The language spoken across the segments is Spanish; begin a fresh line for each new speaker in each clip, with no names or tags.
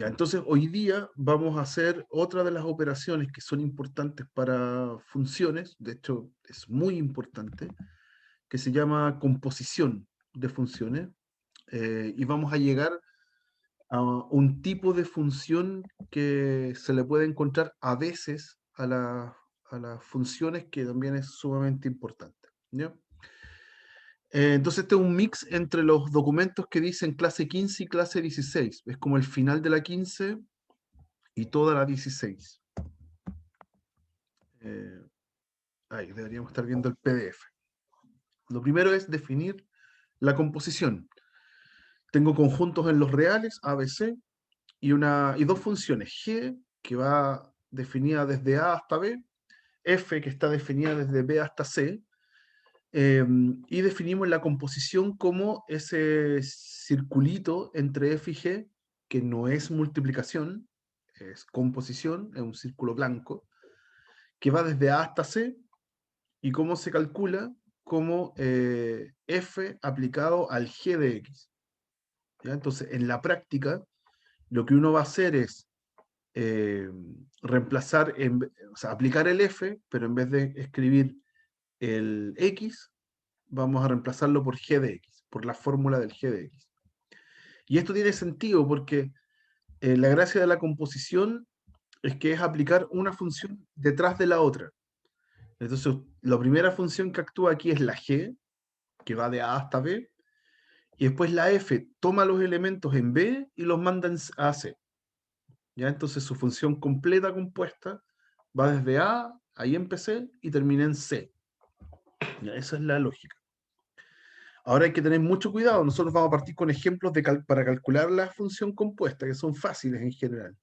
Ya, entonces, hoy día vamos a hacer otra de las operaciones que son importantes para funciones, de hecho es muy importante, que se llama composición de funciones, y vamos a llegar a un tipo de función que se le puede encontrar a veces a las funciones, que también es sumamente importante, ¿ya? Entonces este es un mix entre los documentos que dicen clase 15 y clase 16. Es como el final de la 15 y toda la 16. Eh, Ahí deberíamos estar viendo el PDF. Lo primero es definir la composición. Tengo conjuntos en los reales, A, B, C, y dos funciones. G, que va definida desde A hasta B, F, que está definida desde B hasta C, y definimos la composición como ese circulito entre F y G, que no es multiplicación, es composición, es un círculo blanco, que va desde A hasta C, y cómo se calcula como F aplicado al G de X. ¿Ya? Entonces, en la práctica, lo que uno va a hacer es eh, reemplazar, o sea, aplicar el F, pero en vez de escribir el X, vamos a reemplazarlo por G de X, por la fórmula del G de X. Y esto tiene sentido porque la gracia de la composición es que es aplicar una función detrás de la otra. Entonces, la primera función que actúa aquí es la G, que va de A hasta B, y después la F toma los elementos en B y los manda a C. ¿Ya? Entonces su función completa compuesta va desde A, ahí empecé, y termina en C. ¿Ya? Esa es la lógica. Ahora hay que tener mucho cuidado. Nosotros vamos a partir con ejemplos para calcular la función compuesta, que son fáciles en general.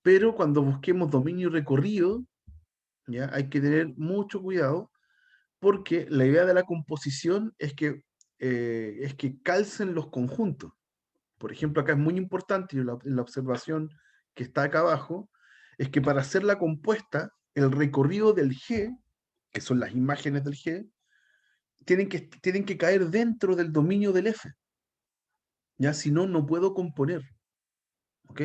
Pero cuando busquemos dominio y recorrido, ¿ya? Hay que tener mucho cuidado, porque la idea de la composición es que calcen los conjuntos. Por ejemplo, acá es muy importante, y la observación que está acá abajo, es que para hacer la compuesta, el recorrido del G, que son las imágenes del G, tienen que caer dentro del dominio del F. Ya, si no, no puedo componer. ¿Ok?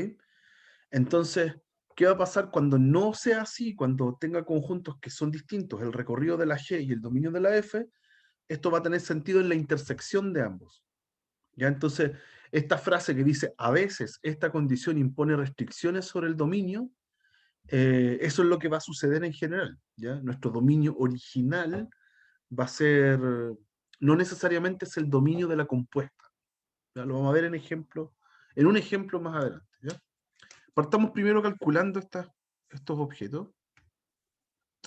Entonces, ¿qué va a pasar cuando no sea así? Cuando tenga conjuntos que son distintos, el recorrido de la G y el dominio de la F, esto va a tener sentido en la intersección de ambos. ¿Ya? Entonces, esta frase que dice, a veces esta condición impone restricciones sobre el dominio, eso es lo que va a suceder en general. ¿Ya? Nuestro dominio original va a ser, no necesariamente es el dominio de la compuesta. ¿Ya? Lo vamos a ver en un ejemplo más adelante. ¿Ya? Partamos primero calculando estos objetos,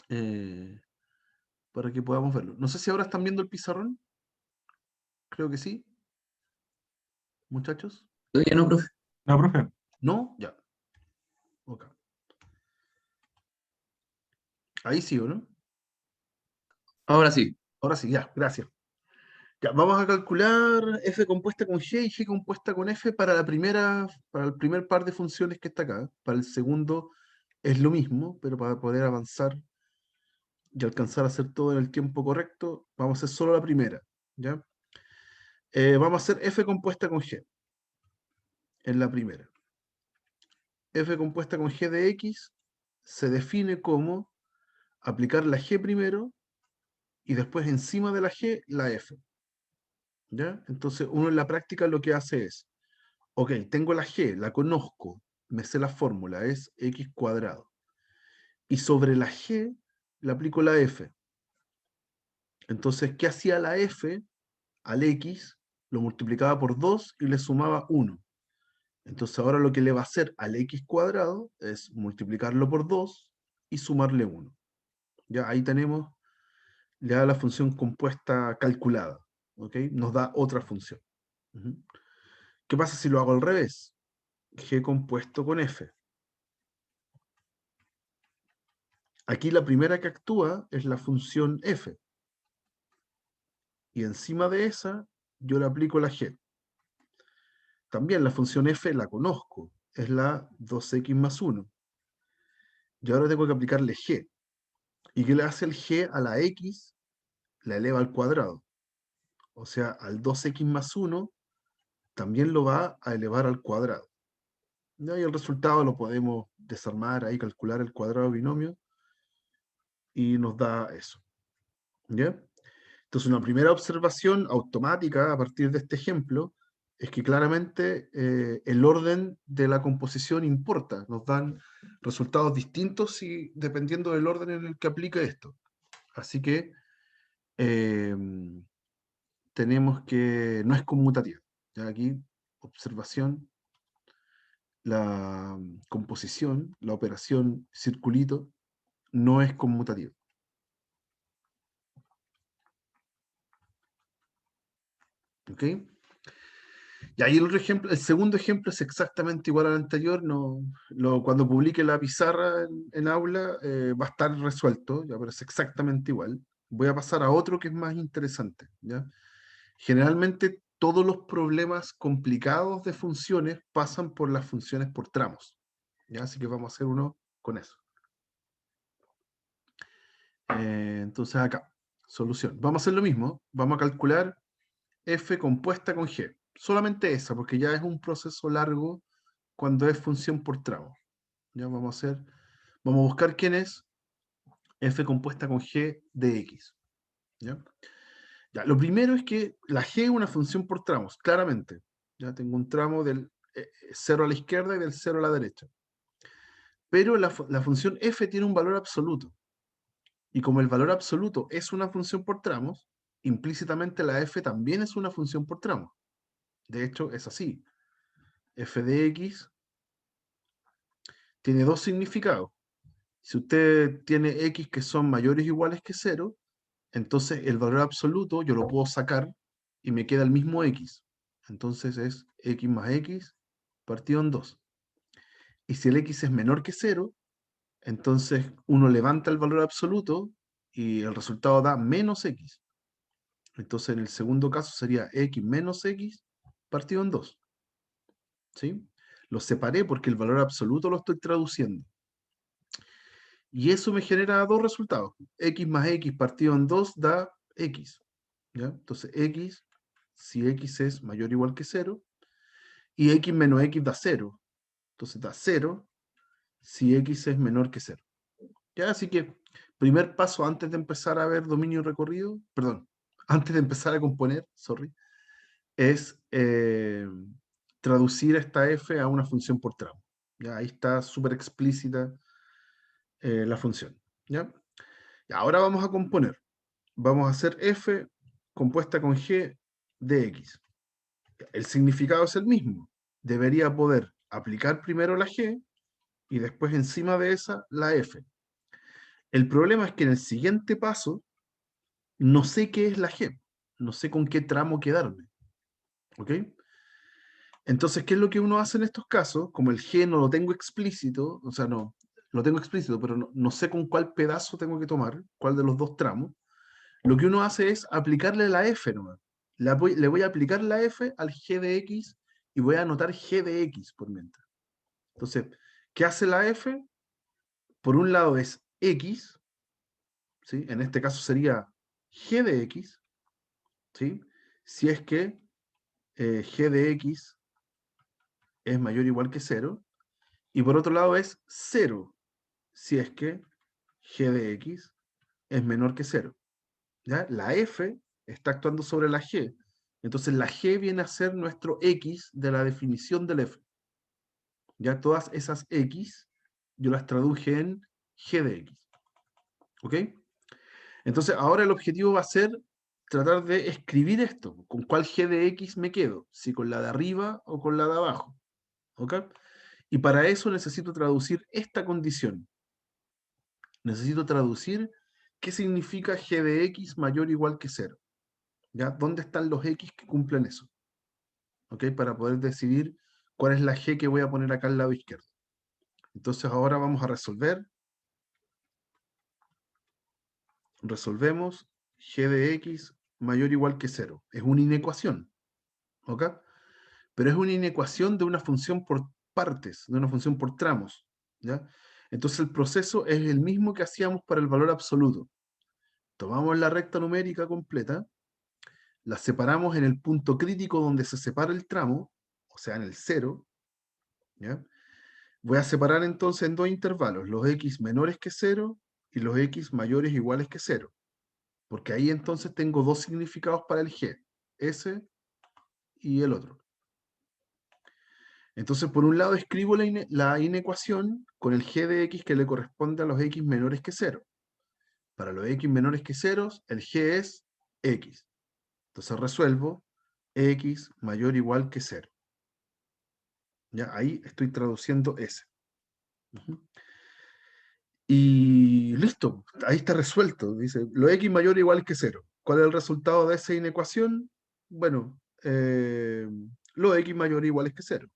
eh, para que podamos verlo. No sé si ahora están viendo el pizarrón. Creo que sí, muchachos.
Todavía no, profe.
No, profe.
¿No? Ya. Ok. Ahí sí, ¿o no?
Ahora sí.
Ahora sí, ya, gracias. Ya, vamos a calcular F compuesta con G y G compuesta con F para el primer par de funciones que está acá. Para el segundo es lo mismo, pero para poder avanzar y alcanzar a hacer todo en el tiempo correcto, vamos a hacer solo la primera. ¿Ya? Vamos a hacer F compuesta con G en la primera. F compuesta con G de X se define como aplicar la G primero y después encima de la G la F. ¿Ya? Entonces uno en la práctica lo que hace es, ok, tengo la G, la conozco, me sé la fórmula, es X cuadrado. Y sobre la G le aplico la F. Entonces, ¿qué hacía la F? Al X lo multiplicaba por 2 y le sumaba 1. Entonces ahora lo que le va a hacer al X cuadrado es multiplicarlo por 2 y sumarle 1. Ya ahí tenemos, le da la función compuesta calculada. ¿Ok? Nos da otra función. Ujú. ¿Qué pasa si lo hago al revés? G compuesto con F. Aquí la primera que actúa es la función F. Y encima de esa, yo le aplico la G. También la función F la conozco. Es la 2x más 1. Y ahora tengo que aplicarle G. ¿Y qué le hace el G a la X? La eleva al cuadrado. O sea, al 2x más 1 también lo va a elevar al cuadrado. ¿ya? Y el resultado lo podemos desarmar ahí, calcular el cuadrado binomio, y nos da eso. ¿Ya? Entonces, una primera observación automática a partir de este ejemplo es que claramente el orden de la composición importa. Nos dan resultados distintos dependiendo del orden en el que aplica esto. Así que eh, tenemos que no es conmutativa. Ya aquí, observación, la composición, la operación circulito, no es conmutativa. ¿Ok? Y ahí el otro ejemplo, el segundo ejemplo es exactamente igual al anterior. No, cuando publique la pizarra en aula va a estar resuelto, ya, pero es exactamente igual. Voy a pasar a otro que es más interesante. ¿Ya? Generalmente todos los problemas complicados de funciones pasan por las funciones por tramos. ¿Ya? Así que vamos a hacer uno con eso. Entonces acá, solución. Vamos a hacer lo mismo. Vamos a calcular f compuesta con g. Solamente esa, porque ya es un proceso largo cuando es función por tramo. Ya vamos a buscar quién es f compuesta con g de x. ¿Ya? Ya, lo primero es que la g es una función por tramos, claramente. Ya tengo un tramo del 0 a la izquierda y del 0 a la derecha. Pero la función f tiene un valor absoluto. Y como el valor absoluto es una función por tramos, implícitamente la f también es una función por tramos. De hecho, es así. F de x tiene dos significados. Si usted tiene x que son mayores o iguales que 0, entonces el valor absoluto yo lo puedo sacar y me queda el mismo x. Entonces es x más x partido en 2. Y si el x es menor que 0, entonces uno levanta el valor absoluto y el resultado da menos x. Entonces en el segundo caso sería x menos x partido en 2. ¿Sí? Lo separé porque el valor absoluto lo estoy traduciendo. Y eso me genera dos resultados. X más x partido en 2 da x. ¿Ya? Entonces x, si x es mayor o igual que 0, y x menos x da 0. Entonces da 0 si x es menor que 0. ¿Ya? Así que, primer paso antes de empezar a ver dominio recorrido, perdón, antes de empezar a componer, sorry, es traducir esta f a una función por tramo. ¿Ya? Ahí está súper explícita la función. ¿Ya? Y ahora vamos a componer. Vamos a hacer f compuesta con g de x. El significado es el mismo. Debería poder aplicar primero la g y después encima de esa la f. El problema es que en el siguiente paso no sé qué es la g. No sé con qué tramo quedarme. ¿Ok? Entonces, ¿qué es lo que uno hace en estos casos? Como el g no lo tengo explícito, o sea, no, lo tengo explícito, pero no sé con cuál pedazo tengo que tomar, cuál de los dos tramos. Lo que uno hace es aplicarle la f nomás. Le voy a aplicar la f al g de x y voy a anotar g de x por mientras. Entonces, ¿qué hace la f? Por un lado es x, ¿sí? En este caso sería g de x, ¿sí? Si es que g de x es mayor o igual que 0. Y por otro lado es 0, si es que g de x es menor que 0. ¿Ya? La f está actuando sobre la g. Entonces la g viene a ser nuestro x de la definición del f. Ya todas esas x yo las traduje en g de x. ¿Ok? Entonces ahora el objetivo va a ser tratar de escribir esto. ¿Con cuál g de x me quedo? Si con la de arriba o con la de abajo. ¿Ok? Y para eso necesito traducir esta condición. Necesito traducir qué significa g de x mayor o igual que 0. ¿Ya? ¿Dónde están los x que cumplen eso? ¿Ok? Para poder decidir cuál es la g que voy a poner acá al lado izquierdo. Entonces ahora vamos a resolver. Resolvemos g de x mayor o igual que 0. Es una inecuación. ¿Ok? Pero es una inecuación de una función por partes, de una función por tramos. ¿Ya? Entonces el proceso es el mismo que hacíamos para el valor absoluto. Tomamos la recta numérica completa, la separamos en el punto crítico donde se separa el tramo, o sea, en el 0, ¿ya? Voy a separar entonces en dos intervalos, los x menores que 0 y los x mayores o iguales que 0. Porque ahí entonces tengo dos significados para el g, ese y el otro. Entonces, por un lado, escribo la inecuación con el g de x que le corresponde a los x menores que 0. Para los x menores que 0, el g es x. Entonces resuelvo x mayor o igual que 0. ¿Ya? Ahí estoy traduciendo ese. Y listo, ahí está resuelto. Dice, lo x mayor o igual que 0. ¿Cuál es el resultado de esa inecuación? Bueno, lo x mayor o igual que 0.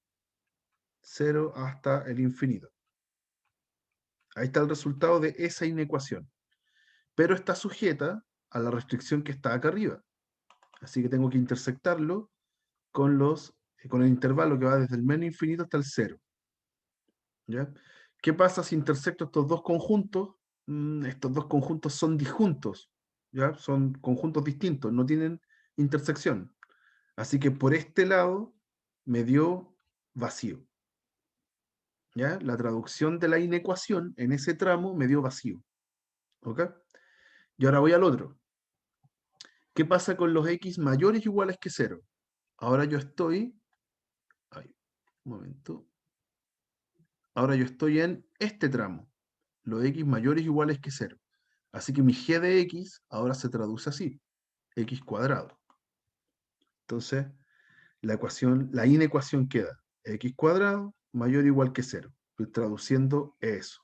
0 hasta el infinito. Ahí está el resultado de esa inecuación. Pero está sujeta a la restricción que está acá arriba. Así que tengo que intersectarlo con el intervalo que va desde el menos infinito hasta el 0. ¿Ya? ¿Qué pasa si intersecto estos dos conjuntos? Estos dos conjuntos son disjuntos, ¿ya? Son conjuntos distintos, no tienen intersección. Así que por este lado me dio vacío. ¿Ya? La traducción de la inecuación en ese tramo me dio vacío. ¿Ok? Y ahora voy al otro. ¿Qué pasa con los x mayores o iguales que 0? Ahora yo estoy... Ay, un momento. Ahora yo estoy en este tramo. Los x mayores o iguales que 0. Así que mi g de x ahora se traduce así. X cuadrado. Entonces, la inecuación queda x cuadrado mayor o igual que 0. Estoy traduciendo eso.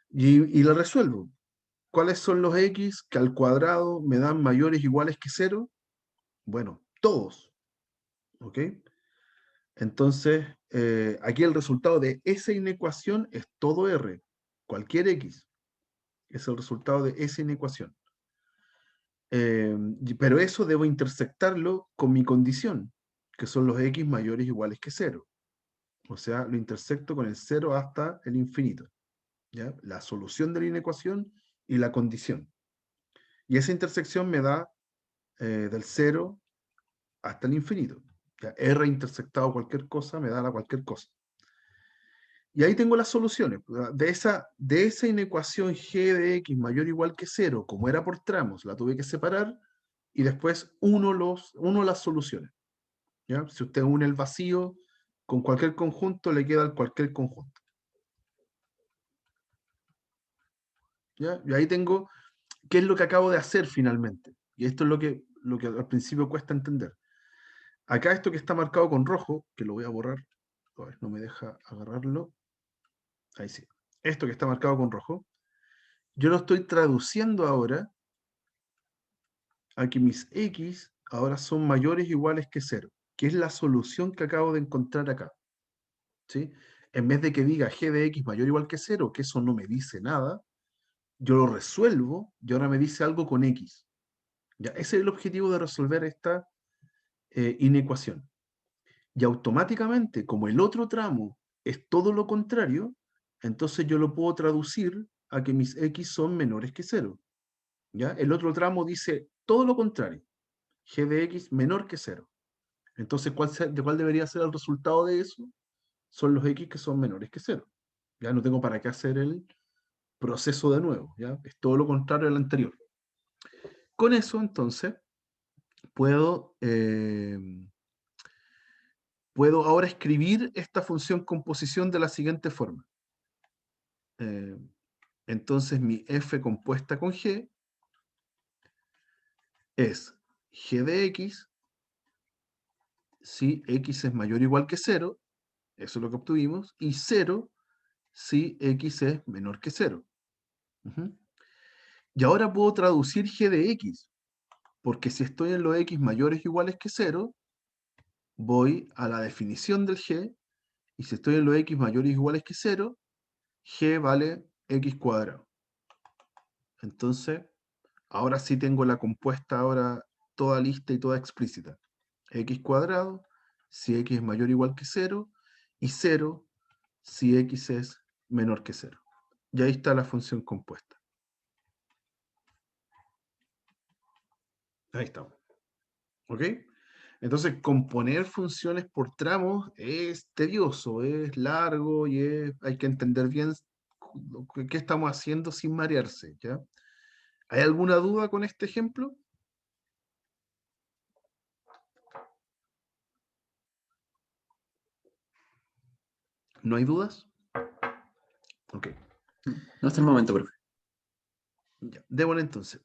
Y la resuelvo. ¿Cuáles son los x que al cuadrado me dan mayores o iguales que 0? Bueno, todos. ¿Ok? Entonces, aquí el resultado de esa inecuación es todo R. Cualquier x es el resultado de esa inecuación. Pero eso debo intersectarlo con mi condición, que son los x mayores o iguales que 0. O sea, lo intersecto con el 0 hasta el infinito. ¿Ya? La solución de la inecuación y la condición. Y esa intersección me da del 0 hasta el infinito. ¿Ya? R intersectado cualquier cosa me da la cualquier cosa. Y ahí tengo las soluciones. De esa inecuación g de x mayor o igual que 0, como era por tramos, la tuve que separar y después uno las soluciones. ¿Ya? Si usted une el vacío con cualquier conjunto, le queda cualquier conjunto. ¿Ya? Y ahí tengo qué es lo que acabo de hacer finalmente. Y esto es lo que al principio cuesta entender. Acá esto que está marcado con rojo, que lo voy a borrar, a ver, no me deja agarrarlo. Ahí sí. Esto que está marcado con rojo, yo lo estoy traduciendo ahora a que mis x ahora son mayores o iguales que 0, que es la solución que acabo de encontrar acá. ¿Sí? En vez de que diga g de x mayor o igual que 0, que eso no me dice nada, yo lo resuelvo y ahora me dice algo con x. ¿Ya? Ese es el objetivo de resolver esta inecuación. Y automáticamente, como el otro tramo es todo lo contrario, entonces yo lo puedo traducir a que mis x son menores que 0. ¿Ya? El otro tramo dice todo lo contrario, g de x menor que 0. Entonces, ¿cuál debería ser el resultado de eso? Son los x que son menores que 0. Ya no tengo para qué hacer el proceso de nuevo. ¿Ya? Es todo lo contrario al anterior. Con eso, entonces, puedo, puedo ahora escribir esta función composición de la siguiente forma. Entonces, mi f compuesta con g es g de x si x es mayor o igual que 0, eso es lo que obtuvimos, y 0 si x es menor que 0. Y ahora puedo traducir g de x, porque si estoy en los x mayores o iguales que 0, voy a la definición del g, y si estoy en los x mayores o iguales que 0, g vale x cuadrado. Entonces, ahora sí tengo la compuesta ahora toda lista y toda explícita. X cuadrado si x es mayor o igual que 0, y 0 si x es menor que 0. Y ahí está la función compuesta. Ahí estamos. ¿Ok? Entonces, componer funciones por tramos es tedioso, es largo y hay que entender bien qué estamos haciendo sin marearse, ¿ya? ¿Hay alguna duda con este ejemplo? ¿No hay dudas? Ok,
No hasta el momento, profe.
ya. Démosle entonces.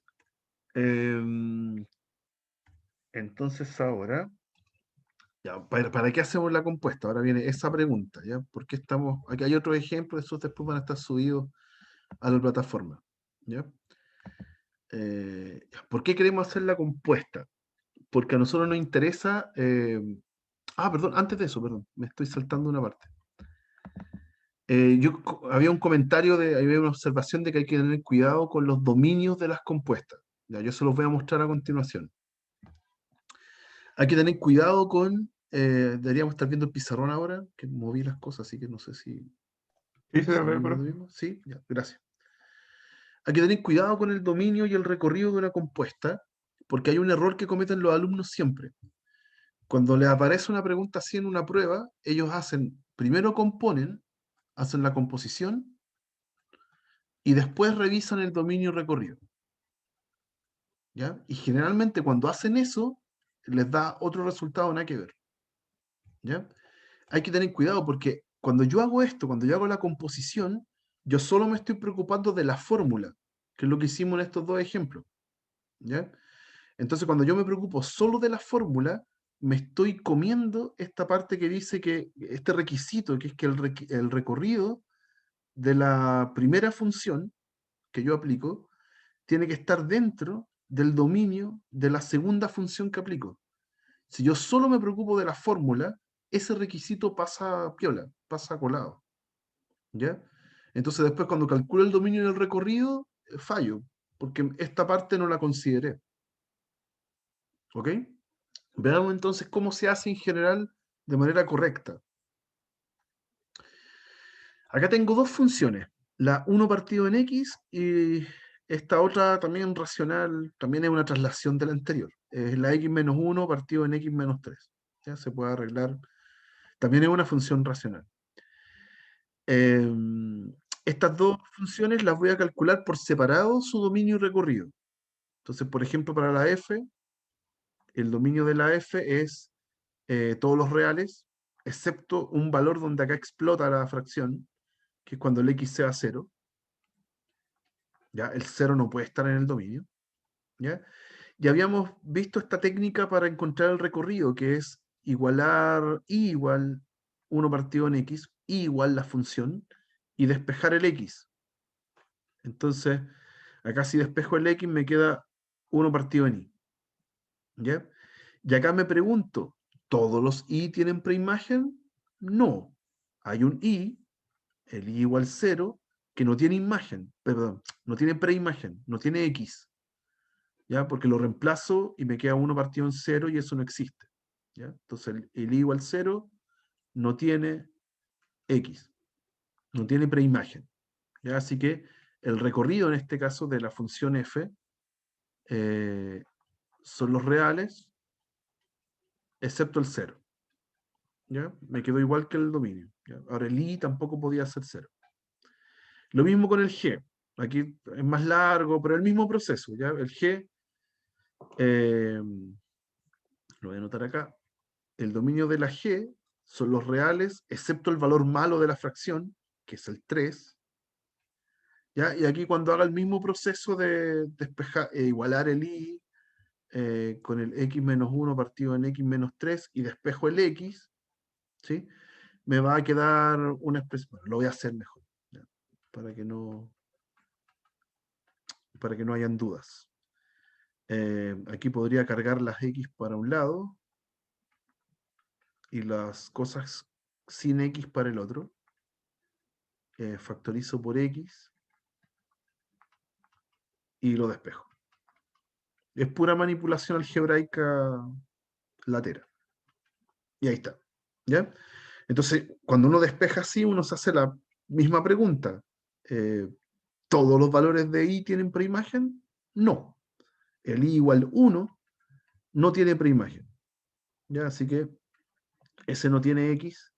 Em, entonces ahora, ya, ¿para qué hacemos la compuesta? Ahora viene esa pregunta, ¿ya? ¿Por qué estamos? Aquí hay otros ejemplos, esos después van a estar subidos a la plataforma, ¿ya? ¿Por qué queremos hacer la compuesta? Porque a nosotros nos interesa. Perdón, antes de eso, perdón, me estoy saltando una parte. Había un comentario, había una observación de que hay que tener cuidado con los dominios de las compuestas. Ya, yo se los voy a mostrar a continuación. Hay que tener cuidado con. Deberíamos estar viendo el pizarrón ahora, que moví las cosas, así que no sé si.
Sí, se
¿Se
ve,
ve lo
profe.
mismo? Sí, ya, gracias. Hay que tener cuidado con el dominio y el recorrido de una compuesta, porque hay un error que cometen los alumnos siempre. Cuando les aparece una pregunta así en una prueba, ellos primero componen, hacen la composición y después revisan el dominio recorrido. ¿Ya? Y generalmente cuando hacen eso, les da otro resultado nada que ver. ¿Ya? Hay que tener cuidado porque cuando yo hago esto, cuando yo hago la composición, yo solo me estoy preocupando de la fórmula, que es lo que hicimos en estos dos ejemplos. ¿Ya? Entonces, cuando yo me preocupo solo de la fórmula, me estoy comiendo esta parte que dice que este requisito, que es que el recorrido de la primera función que yo aplico tiene que estar dentro del dominio de la segunda función que aplico. Si yo solo me preocupo de la fórmula, ese requisito pasa piola, pasa colado. ¿Ya? Entonces después cuando calculo el dominio del recorrido, fallo, porque esta parte no la consideré. ¿Ok? Veamos entonces cómo se hace en general de manera correcta. Acá tengo dos funciones, la 1 partido en x y esta otra también racional, también es una traslación de la anterior. Es la x menos 1 partido en x menos 3. Ya se puede arreglar. También es una función racional. Estas dos funciones las voy a calcular por separado su dominio y recorrido. Entonces, por ejemplo, para la f, el dominio de la f es todos los reales, excepto un valor donde acá explota la fracción, que es cuando el x sea 0. ¿Ya? El 0 no puede estar en el dominio. ¿Ya? Y habíamos visto esta técnica para encontrar el recorrido, que es igualar y igual 1 partido en x, y igual la función, y despejar el x. Entonces, acá si despejo el x me queda 1 partido en y. ¿Ya? Y acá me pregunto, ¿todos los y tienen preimagen? No. Hay un y, el y igual 0, que no tiene imagen, perdón, no tiene preimagen, no tiene x. ¿Ya? Porque lo reemplazo y me queda 1 partido en 0 y eso no existe. ¿Ya? Entonces el y igual 0 no tiene x, no tiene preimagen. ¿Ya? Así que el recorrido en este caso de la función f son los reales, excepto el 0. ¿Ya? Me quedó igual que el dominio. ¿Ya? Ahora el i tampoco podía ser 0. Lo mismo con el g. Aquí es más largo, pero el mismo proceso. ¿Ya? El g, lo voy a anotar acá, el dominio de la g son los reales, excepto el valor malo de la fracción, que es el 3. ¿Ya? Y aquí cuando haga el mismo proceso de despejar, igualar el i con el x menos 1 partido en x menos 3 y despejo el x, ¿sí? Me va a quedar una expresión. Bueno, lo voy a hacer mejor, ¿ya? Para que no hayan dudas. Aquí podría cargar las x para un lado y las cosas sin x para el otro. Factorizo por x y lo despejo. Es pura manipulación algebraica latera. Y ahí está. ¿Ya? Entonces, cuando uno despeja así, uno se hace la misma pregunta. ¿Todos los valores de i tienen preimagen? No. El i igual 1 no tiene preimagen. ¿ya? Así que ese no tiene X,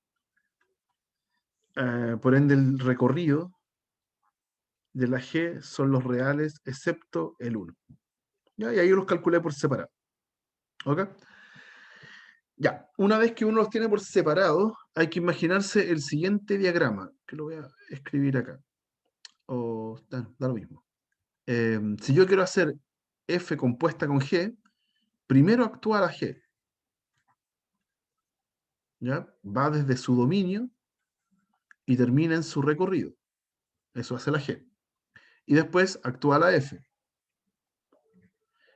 por ende el recorrido de la G son los reales excepto el 1. ¿Ya? Y ahí los calculé por separado. ¿Ok? Ya, una vez que uno los tiene por separado, hay que imaginarse el siguiente diagrama, que lo voy a escribir acá. O da lo mismo. Si yo quiero hacer F compuesta con G, primero actúa la G. ¿Ya? Va desde su dominio y termina en su recorrido. Eso hace la G. Y después actúa la F.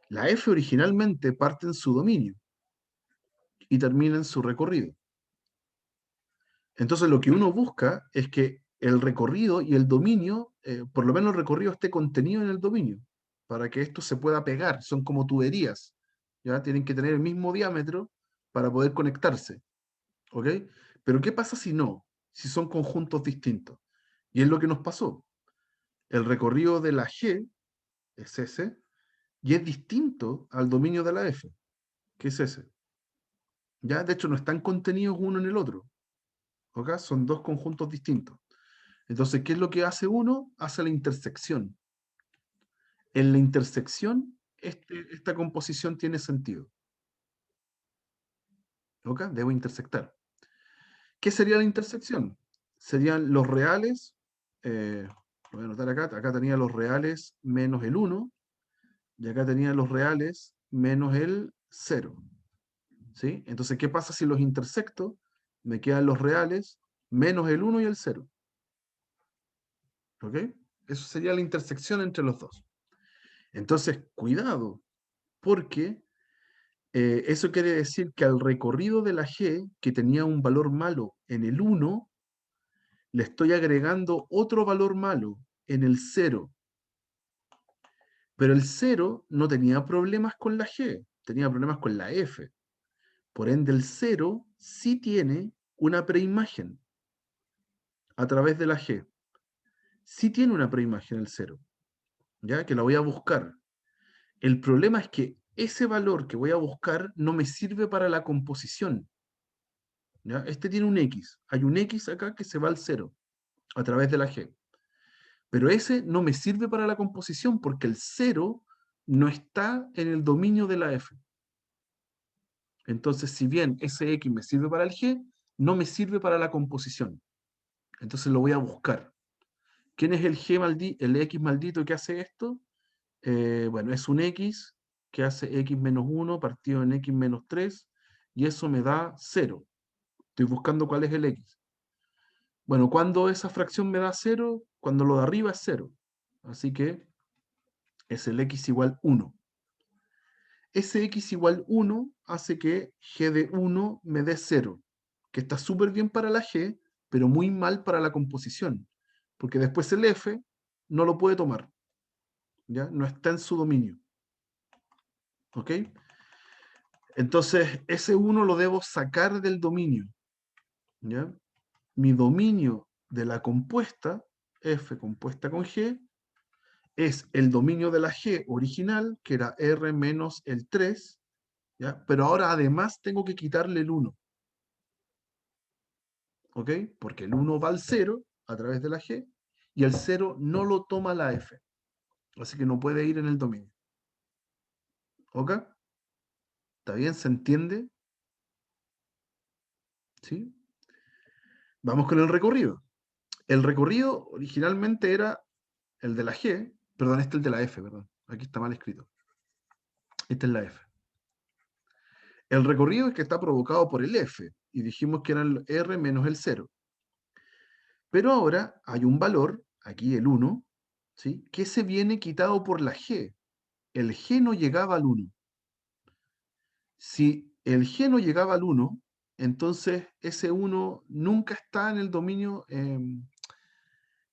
La F originalmente parte en su dominio y termina en su recorrido. Entonces lo que uno busca es que el recorrido y el dominio, por lo menos el recorrido esté contenido en el dominio, para que esto se pueda pegar. Son como tuberías, ¿ya? Tienen que tener el mismo diámetro para poder conectarse, ¿ok? Pero ¿qué pasa si no? Si son conjuntos distintos. Y es lo que nos pasó. El recorrido de la G es ese, y es distinto al dominio de la F, que es ese. ¿Ya? De hecho, no están contenidos uno en el otro. ¿Ok? Son dos conjuntos distintos. Entonces, ¿qué es lo que hace uno? Hace la intersección. En la intersección, esta composición tiene sentido. ¿Ok? Debo intersectar. ¿Qué sería la intersección? Serían los reales, lo voy a anotar acá, acá tenía los reales menos el 1, y acá tenía los reales menos el 0. ¿Sí? Entonces, ¿qué pasa si los intersecto? Me quedan los reales menos el 1 y el 0. ¿Ok? Eso sería la intersección entre los dos. Entonces, cuidado, porque eso quiere decir que al recorrido de la G, que tenía un valor malo en el 1, le estoy agregando otro valor malo en el 0. Pero el 0 no tenía problemas con la G, tenía problemas con la F. Por ende, el 0 sí tiene una preimagen a través de la G. Sí tiene una preimagen el 0, ¿ya? Que la voy a buscar. El problema es que ese valor que voy a buscar no me sirve para la composición. ¿Ya? Este tiene un X. Hay un X acá que se va al 0 a través de la G. Pero ese no me sirve para la composición porque el 0 no está en el dominio de la F. Entonces, si bien ese X me sirve para el G, no me sirve para la composición. Entonces lo voy a buscar. ¿Quién es el X maldito que hace esto? Bueno, es un X que hace X menos 1 partido en X menos 3 y eso me da 0. Estoy buscando cuál es el X. Bueno, cuando esa fracción me da 0, cuando lo de arriba es 0. Así que es el X igual 1. Ese X igual 1 hace que G de 1 me dé 0, que está súper bien para la G, pero muy mal para la composición, porque después el F no lo puede tomar, ¿ya? No está en su dominio. ¿Ok? Entonces, ese 1 lo debo sacar del dominio, ¿ya? Mi dominio de la compuesta, F compuesta con G, es el dominio de la G original, que era R menos el 3, ¿ya? Pero ahora además tengo que quitarle el 1, ¿ok? Porque el 1 va al 0 a través de la G, y el 0 no lo toma la F, así que no puede ir en el dominio. ¿Ok? ¿Está bien? ¿Se entiende? ¿Sí? Vamos con el recorrido. El recorrido originalmente era el de la G, perdón, este es el de la F, perdón. Aquí está mal escrito. Esta es la F. El recorrido es que está provocado por el F, y dijimos que era el R menos el 0. Pero ahora hay un valor, aquí el 1, ¿sí? Que se viene quitado por la G. El G no llegaba al 1. Si el G no llegaba al 1, entonces ese 1 nunca está en el dominio,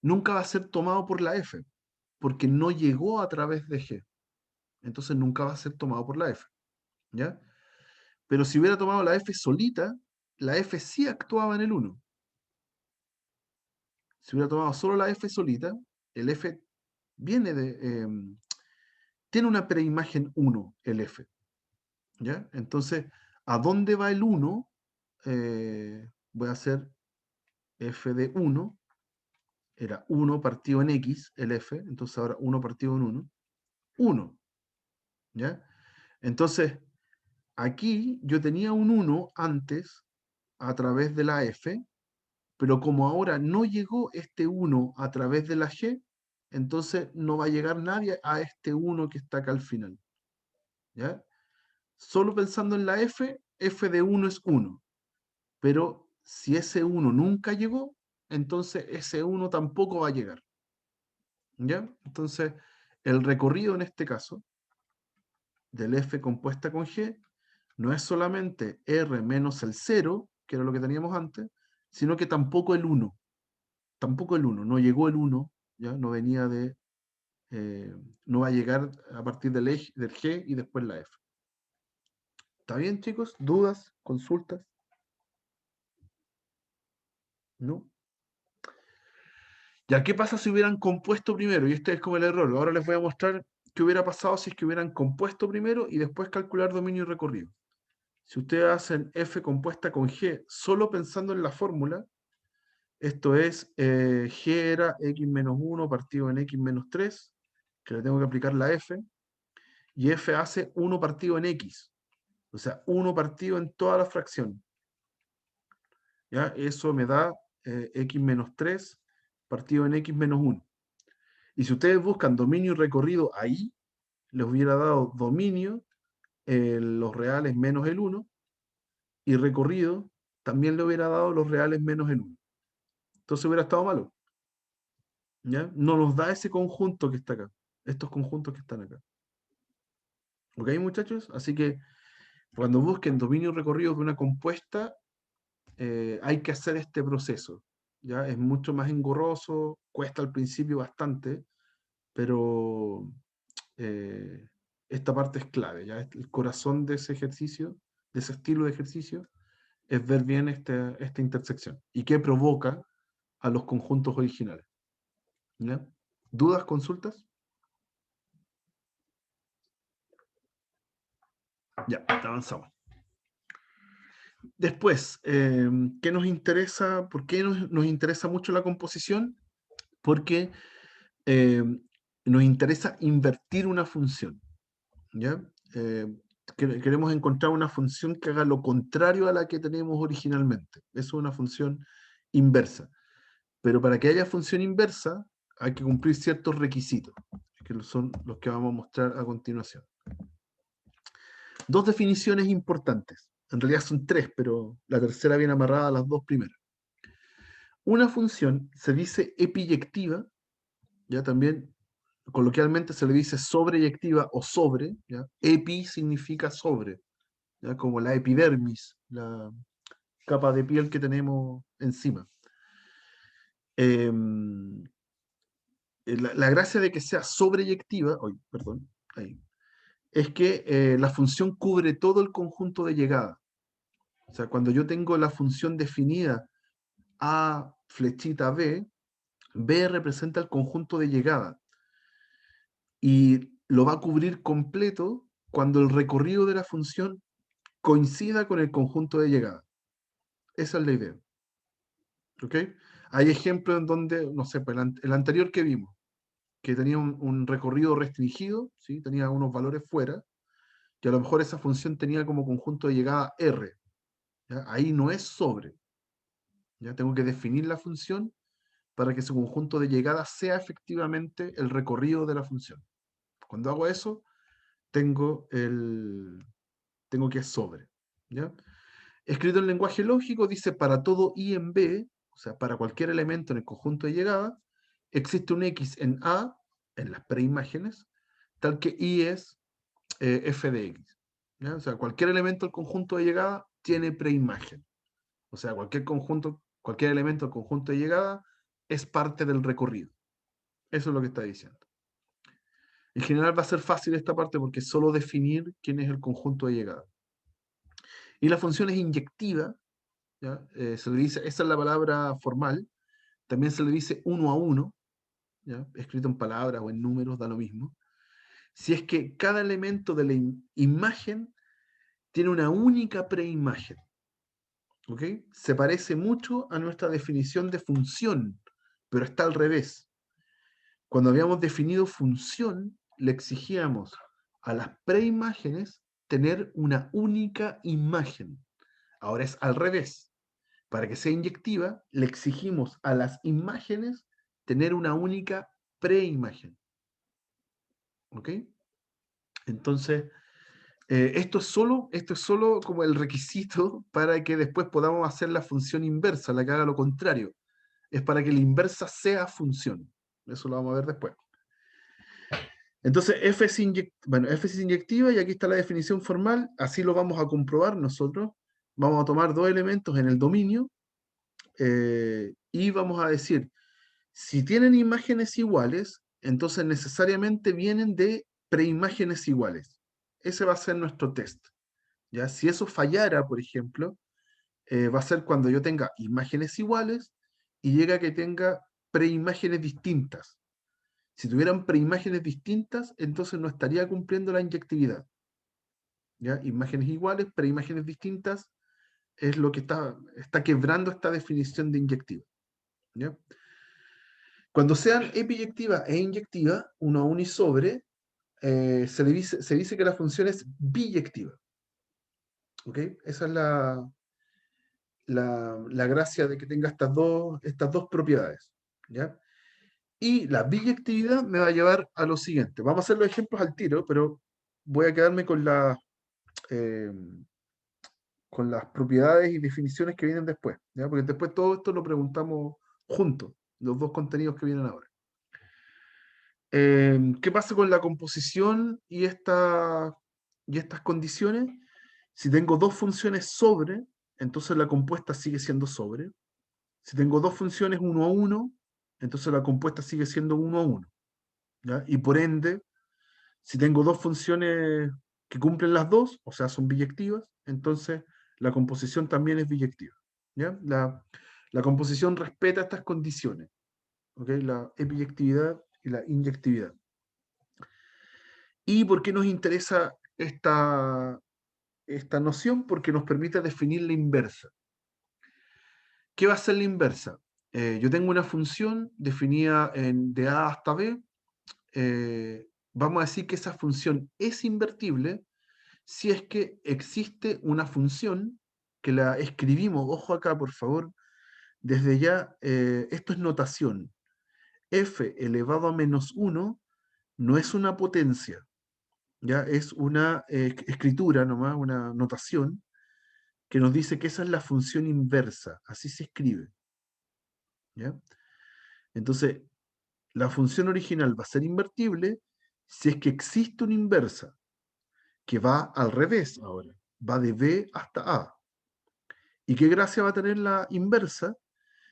nunca va a ser tomado por la F, porque no llegó a través de G. Entonces nunca va a ser tomado por la F. ¿Ya? Pero si hubiera tomado la F solita, la F sí actuaba en el 1. Si hubiera tomado solo la F solita, el F viene tiene una preimagen 1, el F. ¿Ya? Entonces, ¿A dónde va el 1? Voy a hacer f de 1. Era 1 partido en x, el f. Entonces ahora 1 partido en 1. 1. ¿Ya? Entonces, aquí yo tenía un 1 antes a través de la f, pero como ahora no llegó este 1 a través de la g, entonces no va a llegar nadie a este 1 que está acá al final. ¿Ya? Solo pensando en la f, f de 1 es 1. Pero si ese 1 nunca llegó, entonces ese 1 tampoco va a llegar. ¿Ya? Entonces, el recorrido en este caso del f compuesta con g no es solamente r menos el 0, que era lo que teníamos antes, sino que tampoco el 1. Tampoco el 1. No llegó el 1, ¿ya? No venía de... no va a llegar a partir del g y después la f. ¿Está bien, chicos? ¿Dudas? ¿Consultas? ¿No? Ya, ¿qué pasa si hubieran compuesto primero? Y este es como el error. Ahora les voy a mostrar qué hubiera pasado si es que hubieran compuesto primero y después calcular dominio y recorrido. Si ustedes hacen f compuesta con g solo pensando en la fórmula, esto es, g era x menos 1 partido en x menos 3, que le tengo que aplicar la f, y f hace 1 partido en x, o sea, 1 partido en toda la fracción. ¿Ya? Eso me da x menos 3 partido en x menos 1. Y si ustedes buscan dominio y recorrido ahí, les hubiera dado dominio, los reales menos el 1, y recorrido también le hubiera dado los reales menos el 1. Entonces hubiera estado malo. ¿Ya? No nos da ese conjunto que está acá, estos conjuntos que están acá. ¿Ok, muchachos? Así que cuando busquen dominio y recorrido de una compuesta, hay que hacer este proceso. ¿Ya? Es mucho más engorroso, cuesta al principio bastante, pero esta parte es clave. ¿Ya? El corazón de ese ejercicio, de ese estilo de ejercicio, es ver bien esta intersección y qué provoca a los conjuntos originales. ¿Ya? ¿Dudas, consultas? Ya, avanzamos. Después, ¿qué nos interesa? ¿Por qué nos interesa mucho la composición? Porque nos interesa invertir una función. ¿Ya? Queremos encontrar una función que haga lo contrario a la que tenemos originalmente. Eso es una función inversa. Pero para que haya función inversa, hay que cumplir ciertos requisitos, que son los que vamos a mostrar a continuación. Dos definiciones importantes. En realidad son tres, pero la tercera viene amarrada a las dos primeras. Una función se dice epiyectiva, ya también coloquialmente se le dice sobreyectiva o sobre, ¿ya? Epi significa sobre, ¿ya? Como la epidermis, la capa de piel que tenemos encima. La gracia de que sea sobreyectiva, es que la función cubre todo el conjunto de llegada. O sea, cuando yo tengo la función definida A flechita B, B representa el conjunto de llegada y lo va a cubrir completo cuando el recorrido de la función coincida con el conjunto de llegada. Esa es la idea. ¿Ok? Hay ejemplos en donde, no sé, pues el anterior que vimos, que tenía un recorrido restringido, ¿sí? Tenía unos valores fuera, que a lo mejor esa función tenía como conjunto de llegada R. ¿Ya? Ahí no es sobre. Ya tengo que definir la función para que su conjunto de llegada sea efectivamente el recorrido de la función. Cuando hago eso, tengo que es sobre. ¿Ya? Escrito en lenguaje lógico, dice para todo i en B, o sea, para cualquier elemento en el conjunto de llegada, existe un x en A, en las preimágenes, tal que i es f de x. ¿Ya? O sea, cualquier elemento del conjunto de llegada tiene preimagen. O sea, cualquier elemento del conjunto de llegada es parte del recorrido. Eso es lo que está diciendo. En general va a ser fácil esta parte porque es solo definir quién es el conjunto de llegada. Y la función es inyectiva, ¿ya? Se le dice, esa es la palabra formal, también se le dice uno a uno, ¿ya? Escrito en palabras o en números, da lo mismo. Si es que cada elemento de la imagen tiene una única preimagen. ¿Ok? Se parece mucho a nuestra definición de función, pero está al revés. Cuando habíamos definido función, le exigíamos a las preimágenes tener una única imagen. Ahora es al revés. Para que sea inyectiva, le exigimos a las imágenes tener una única preimagen. ¿Ok? Entonces, esto es solo como el requisito para que después podamos hacer la función inversa, la que haga lo contrario. Es para que la inversa sea función. Eso lo vamos a ver después. Entonces, F es inyectiva y aquí está la definición formal. Así lo vamos a comprobar nosotros. Vamos a tomar dos elementos en el dominio y vamos a decir, si tienen imágenes iguales, entonces necesariamente vienen de preimágenes iguales. Ese va a ser nuestro test. ¿Ya? Si eso fallara, por ejemplo, va a ser cuando yo tenga imágenes iguales y llega a que tenga preimágenes distintas. Si tuvieran preimágenes distintas, entonces no estaría cumpliendo la inyectividad. ¿Ya? Imágenes iguales, preimágenes distintas, es lo que está quebrando esta definición de inyectiva. ¿Ya? Cuando sean epiyectiva e inyectiva, uno a uno y sobre, se dice que la función es biyectiva. ¿Ok? Esa es la gracia de que tenga estas dos propiedades. ¿Ya? Y la biyectividad me va a llevar a lo siguiente. Vamos a hacer los ejemplos al tiro, pero voy a quedarme eh, con las propiedades y definiciones que vienen después. ¿Ya? Porque después todo esto lo preguntamos juntos, los dos contenidos que vienen ahora. ¿Qué pasa con la composición y estas condiciones? Si tengo dos funciones sobre, entonces la compuesta sigue siendo sobre. Si tengo dos funciones 1 a 1, entonces la compuesta sigue siendo 1 a 1. ¿Ya? Y por ende, si tengo dos funciones que cumplen las dos, o sea, son biyectivas, entonces la composición también es biyectiva. ¿Ya? La composición respeta estas condiciones, ¿ok? La epiyectividad y la inyectividad. ¿Y por qué nos interesa esta noción? Porque nos permite definir la inversa. ¿Qué va a ser la inversa? Yo tengo una función definida de A hasta B. Vamos a decir que esa función es invertible si es que existe una función que la escribimos, ojo acá por favor, desde ya, esto es notación. F elevado a menos 1 no es una potencia, ya es una escritura nomás, una notación que nos dice que esa es la función inversa, así se escribe. ¿Ya? Entonces, la función original va a ser invertible si es que existe una inversa, que va al revés ahora, va de B hasta A. ¿Y qué gracia va a tener la inversa?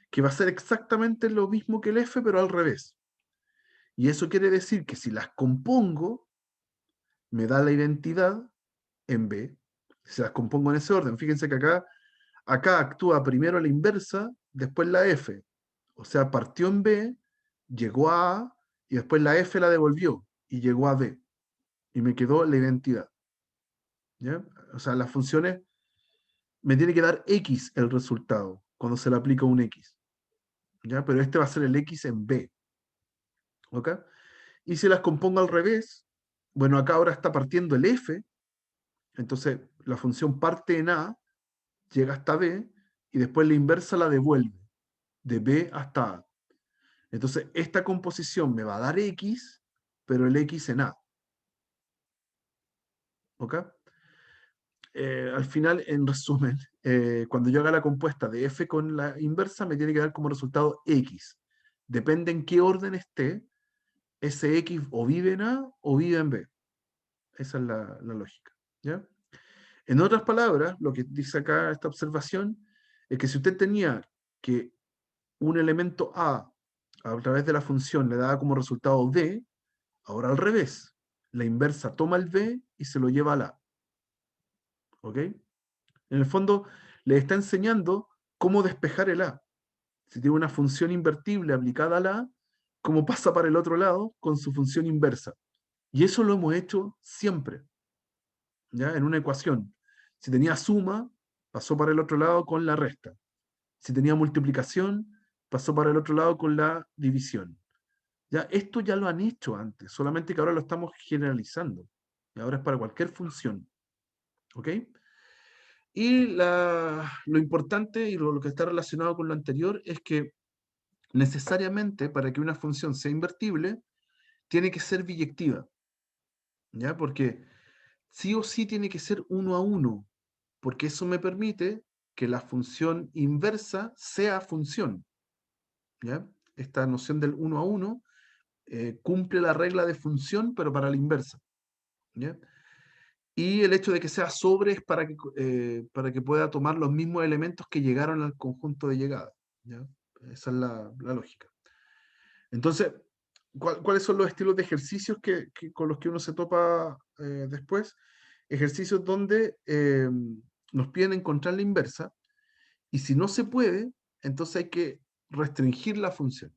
Que va a ser exactamente lo mismo que el F, pero al revés. Y eso quiere decir que si las compongo, me da la identidad en B. Si las compongo en ese orden. Fíjense que acá actúa primero la inversa, después la F. O sea, partió en B, llegó a A, y después la F la devolvió, y llegó a B. Y me quedó la identidad. ¿Ya? O sea, las funciones me tiene que dar X el resultado cuando se le aplica un X. ¿Ya? Pero este va a ser el X en B. ¿Ok? Y si las compongo al revés, bueno, acá ahora está partiendo el F, entonces la función parte en A, llega hasta B, y después la inversa la devuelve, de B hasta A. Entonces, esta composición me va a dar X, pero el X en A. ¿Ok? Al final, en resumen, cuando yo haga la compuesta de F con la inversa, me tiene que dar como resultado X. Depende en qué orden esté, ese X o vive en A o vive en B. Esa es la lógica. ¿Ya? En otras palabras, lo que dice acá esta observación es que si usted tenía que un elemento a través de la función le daba como resultado B, ahora al revés. La inversa toma el B y se lo lleva al A. ¿Ok? En el fondo, le está enseñando cómo despejar el A. Si tiene una función invertible aplicada al A, cómo pasa para el otro lado con su función inversa. Y eso lo hemos hecho siempre, ¿ya? En una ecuación. Si tenía suma, pasó para el otro lado con la resta. Si tenía multiplicación, pasó para el otro lado con la división. Ya, esto ya lo han hecho antes, solamente que ahora lo estamos generalizando. Y ahora es para cualquier función. ¿Ok? Y lo importante y lo que está relacionado con lo anterior es que necesariamente para que una función sea invertible, tiene que ser biyectiva. ¿Ya? Porque sí o sí tiene que ser 1 a 1, porque eso me permite que la función inversa sea función. ¿Ya? Esta noción del 1 a 1 cumple la regla de función, pero para la inversa. ¿Ya? Y el hecho de que sea sobre es para que pueda tomar los mismos elementos que llegaron al conjunto de llegada. ¿Ya? Esa es la lógica. Entonces, ¿cuáles son los estilos de ejercicios con los que uno se topa después? Ejercicios donde nos piden encontrar la inversa, y si no se puede, entonces hay que restringir la función.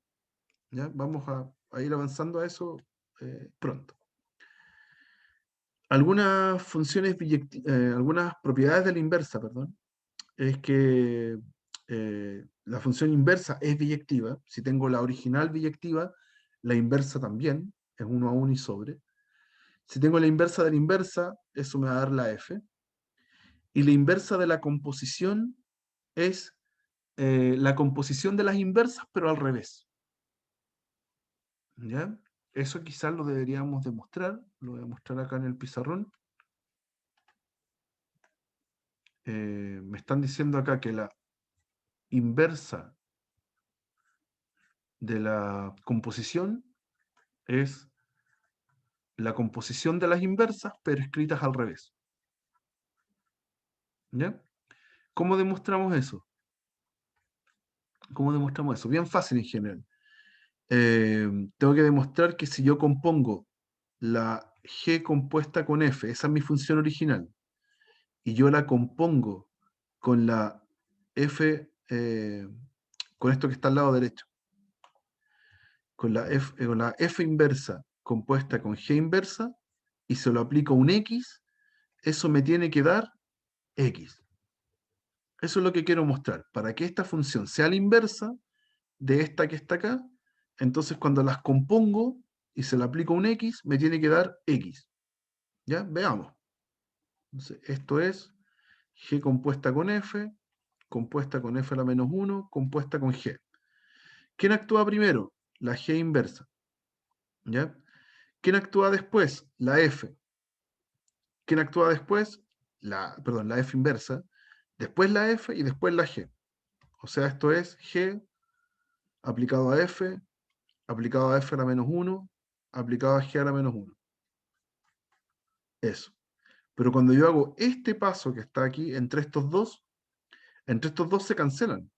¿Ya? Vamos a ir avanzando a eso pronto. Algunas algunas propiedades de la inversa, perdón, es que la función inversa es biyectiva. Si tengo la original biyectiva, la inversa también es 1 a 1 y sobre. Si tengo la inversa de la inversa, eso me va a dar la f. Y la inversa de la composición es la composición de las inversas, pero al revés. ¿Ya? Eso quizás lo deberíamos demostrar. Lo voy a mostrar acá en el pizarrón. Me están diciendo acá que la inversa de la composición es la composición de las inversas, pero escritas al revés. ¿Ya? ¿Cómo demostramos eso? ¿Cómo demostramos eso? Bien fácil en general. Tengo que demostrar que si yo compongo la G compuesta con F, esa es mi función original, y yo la compongo con la F, con esto que está al lado derecho, con la F inversa compuesta con G inversa, y se lo aplico a un X, eso me tiene que dar X. Eso es lo que quiero mostrar. Para que esta función sea la inversa de esta que está acá, entonces cuando las compongo y se le aplico un X, me tiene que dar X. ¿Ya? Veamos. Entonces, esto es G compuesta con F a la menos 1, compuesta con G. ¿Quién actúa primero? La G inversa. ¿Ya? ¿Quién actúa después? La F. ¿Quién actúa después? Perdón, la F inversa. Después la F y después la G. O sea, esto es G aplicado a F, aplicado a F a la menos 1, aplicado a G a la menos 1. Eso. Pero cuando yo hago este paso que está aquí, entre estos dos se cancelan.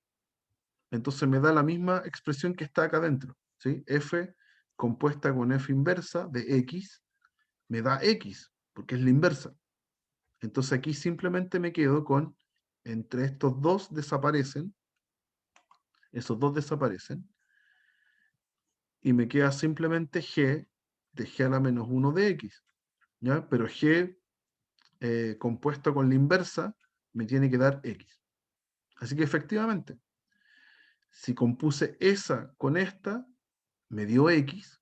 Entonces me da la misma expresión que está acá adentro. ¿Sí? F compuesta con F inversa de X me da X, porque es la inversa. Entonces aquí simplemente me quedo con, entre estos dos desaparecen, esos dos desaparecen, y me queda simplemente G de G a la menos 1 de X. ¿Ya? Pero G compuesto con la inversa me tiene que dar X. Así que efectivamente, si compuse esa con esta, me dio X,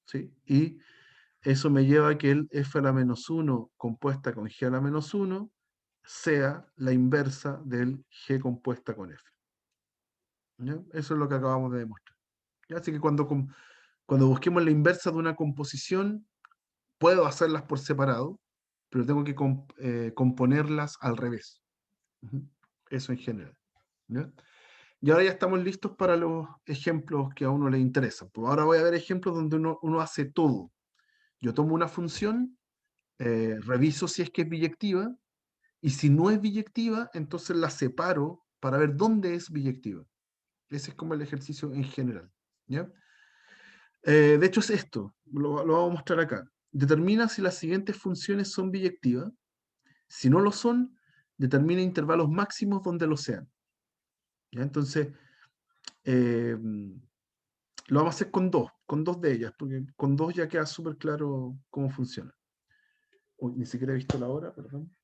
¿sí? Y eso me lleva a que el F a la menos 1 compuesta con G a la menos 1 sea la inversa del G compuesta con F. ¿Ya? Eso es lo que acabamos de demostrar. ¿Ya? Así que cuando busquemos la inversa de una composición, puedo hacerlas por separado, pero tengo que componerlas al revés. Eso en general. ¿Ya? Y ahora ya estamos listos para los ejemplos que a uno le interesan. Pues ahora voy a ver ejemplos donde uno hace todo. Yo tomo una función, reviso si es que es biyectiva, y si no es biyectiva, entonces la separo para ver dónde es biyectiva. Ese es como el ejercicio en general. ¿Ya? De hecho es esto, lo vamos a mostrar acá. Determina si las siguientes funciones son biyectivas. Si no lo son, determina intervalos máximos donde lo sean. ¿Ya? Entonces, eh, lo vamos a hacer con dos de ellas, porque con dos ya queda súper claro cómo funciona. Uy, ni siquiera he visto la hora, perdón.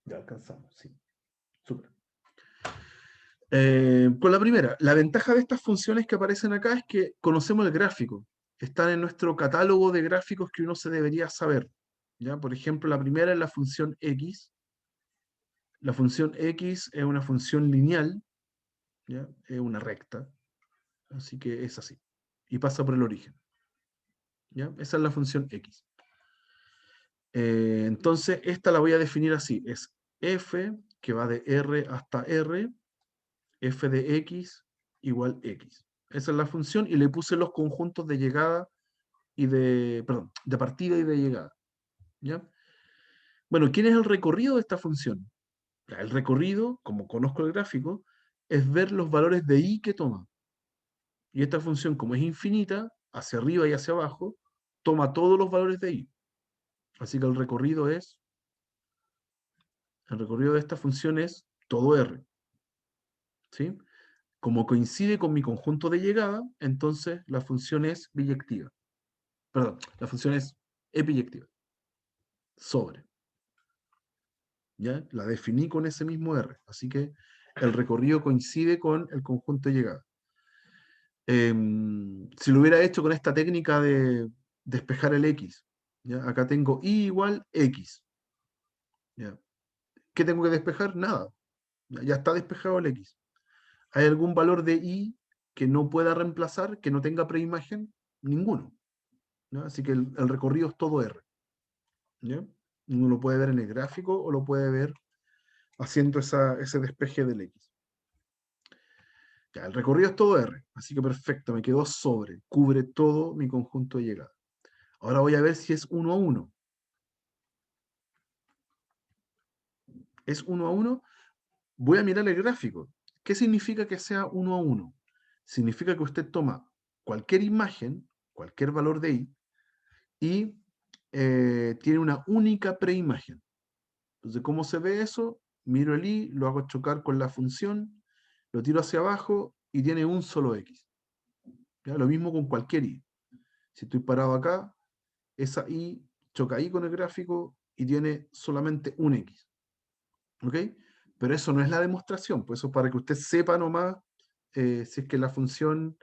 Ya alcanzamos, sí. Súper. Con la primera, la ventaja de estas funciones que aparecen acá es que conocemos el gráfico. Están en nuestro catálogo de gráficos que uno se debería saber. ¿Ya? Por ejemplo, la primera es la función x. La función x es una función lineal, ¿ya? Es una recta. Así que es así. Y pasa por el origen. ¿Ya? Esa es la función x. Entonces, esta la voy a definir así. Es f, que va de r hasta r, f de x igual x. Esa es la función y le puse los conjuntos de llegada y de, perdón, de partida y de llegada. ¿Ya? Bueno, ¿quién es el recorrido de esta función? El recorrido, como conozco el gráfico, es ver los valores de y que toma. Y esta función, como es infinita, hacia arriba y hacia abajo, toma todos los valores de y. Así que el recorrido de esta función es todo r. ¿Sí? Como coincide con mi conjunto de llegada, entonces la función es biyectiva. Perdón, la función es epiyectiva. Sobre. ¿Ya? La definí con ese mismo R. Así que el recorrido coincide con el conjunto de llegada. Si lo hubiera hecho con esta técnica de despejar el X, ¿ya? Acá tengo Y igual X. ¿Ya? ¿Qué tengo que despejar? Nada. Ya está despejado el X. ¿Hay algún valor de Y que no pueda reemplazar, que no tenga preimagen? Ninguno. ¿Ya? Así que el recorrido es todo R. ¿Ya? Uno lo puede ver en el gráfico o lo puede ver haciendo ese despeje del X. Ya, el recorrido es todo R, así que perfecto, me quedó sobre, cubre todo mi conjunto de llegada. Ahora voy a ver si es 1 a 1. ¿Es 1 a 1? Voy a mirar el gráfico. ¿Qué significa que sea 1 a 1? Significa que usted toma cualquier imagen, cualquier valor de i, y tiene una única preimagen. Entonces, ¿cómo se ve eso? Miro el i, lo hago chocar con la función, lo tiro hacia abajo y tiene un solo x. ¿Ya? Lo mismo con cualquier i. Si estoy parado acá, esa i choca ahí con el gráfico y tiene solamente un x. ¿Ok? Pero eso no es la demostración, pues eso es para que usted sepa nomás si es que la función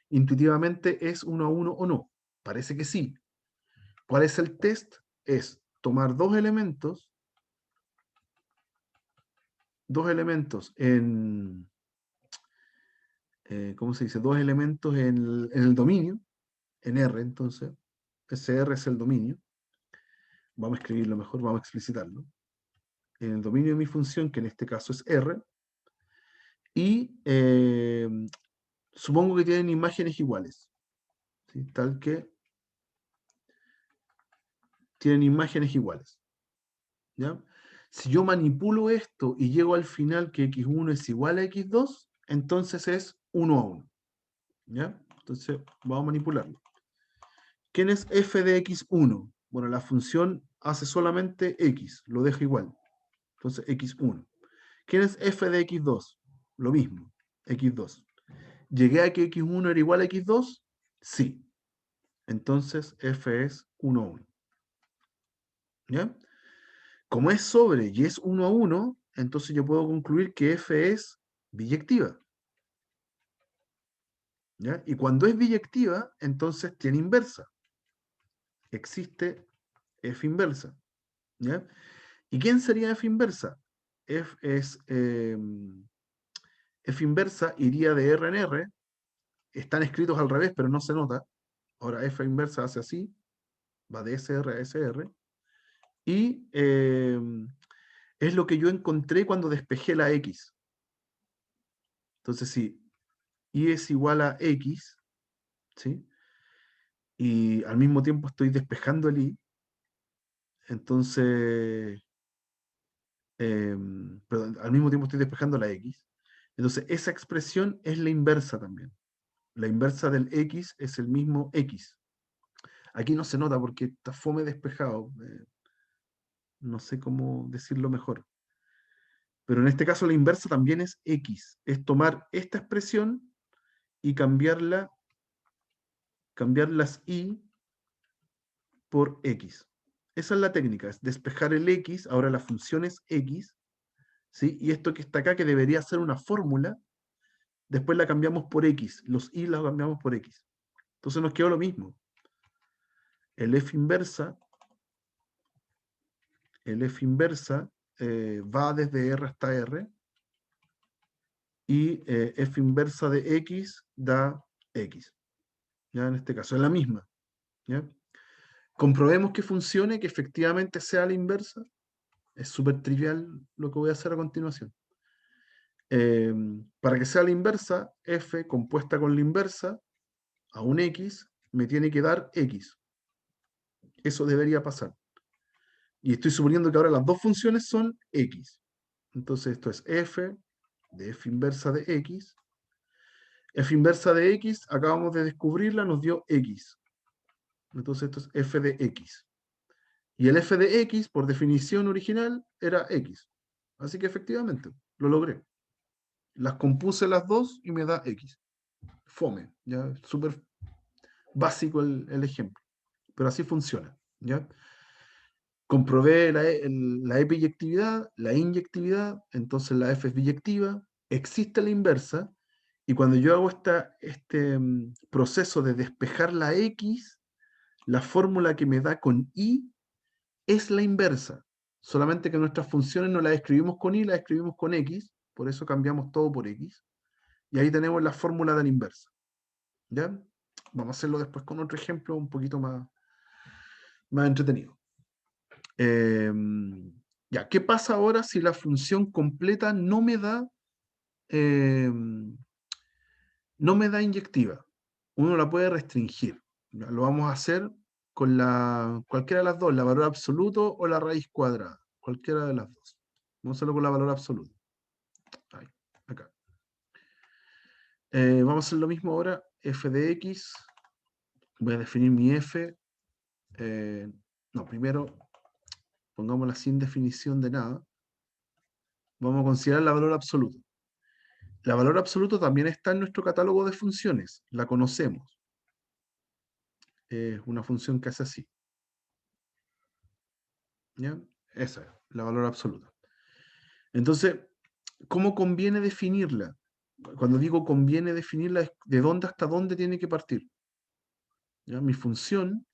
intuitivamente es 1 a 1 o no. Parece que sí. ¿Cuál es el test? Es tomar dos elementos en, ¿cómo se dice? Dos elementos en el dominio, en R, entonces. Ese R es el dominio. Vamos a escribirlo mejor, vamos a explicitarlo. En el dominio de mi función, que en este caso es R, y supongo que tienen imágenes iguales, ¿sí? Tal que tienen imágenes iguales. ¿Ya? Si yo manipulo esto y llego al final que x1 es igual a x2, entonces es 1 a 1. ¿Ya? Entonces vamos a manipularlo. ¿Quién es f de x1? Bueno, la función hace solamente x, lo deja igual. Entonces x1. ¿Quién es f de x2? Lo mismo, x2. ¿Llegué a que x1 era igual a x2? Sí. Entonces f es 1 a 1. ¿Ya? Como es sobre y es 1 a 1, entonces yo puedo concluir que f es biyectiva. ¿Ya? Y cuando es biyectiva, entonces tiene inversa. Existe f inversa. ¿Ya? ¿Y quién sería f inversa? F es f inversa iría de R en R. Están escritos al revés, pero no se nota. Ahora f inversa hace así, va de SR a SR. Y es lo que yo encontré cuando despejé la X. Entonces, si Y es igual a X, ¿sí? Y al mismo tiempo estoy despejando el Y, entonces, perdón, al mismo tiempo estoy despejando la X. Entonces, esa expresión es la inversa también. La inversa del X es el mismo X. Aquí no se nota porque está fome despejado. No sé cómo decirlo mejor. Pero en este caso la inversa también es X. Es tomar esta expresión y cambiar las Y por X. Esa es la técnica, es despejar el x, ahora la función es x, ¿sí? Y esto que está acá, que debería ser una fórmula, después la cambiamos por x, los y la cambiamos por x. Entonces nos quedó lo mismo. El f inversa va desde R hasta R, y f inversa de x da x. ¿Ya? En este caso es la misma. ¿Ya? Comprobemos que funcione, que efectivamente sea la inversa. Es súper trivial lo que voy a hacer a continuación. Para que sea la inversa, f compuesta con la inversa a un x me tiene que dar x. Eso debería pasar. Y estoy suponiendo que ahora las dos funciones son x. Entonces esto es f de f inversa de x. F inversa de x, acabamos de descubrirla, nos dio x. Entonces esto es f de x. Y el f de x, por definición original, era x. Así que efectivamente, lo logré. Las compuse las dos y me da x. Fome, ya súper básico el ejemplo. Pero así funciona, ¿ya? Comprobé la epiyectividad, la inyectividad, entonces la f es biyectiva, existe la inversa, y cuando yo hago este proceso de despejar la x, la fórmula que me da con y es la inversa, solamente que nuestras funciones no las escribimos con y, las escribimos con x, por eso cambiamos todo por x, y ahí tenemos la fórmula de la inversa. ¿Ya? Vamos a hacerlo después con otro ejemplo un poquito más entretenido. Ya, ¿qué pasa ahora si la función completa eh, no me da inyectiva? Uno la puede restringir. ¿Ya? Lo vamos a hacer con cualquiera de las dos, la valor absoluto o la raíz cuadrada. Cualquiera de las dos. Vamos a hacerlo con la valor absoluto. Ahí, acá. Vamos a hacer lo mismo ahora. F de x. Voy a definir mi f. No, primero pongámosla sin definición de nada. Vamos a considerar la valor absoluto. La valor absoluto también está en nuestro catálogo de funciones. La conocemos. Es una función que hace así. ¿Ya? Esa es la valor absoluta. Entonces, ¿cómo conviene definirla? Cuando digo conviene definirla, es de dónde hasta dónde tiene que partir. ¿Ya? Mi función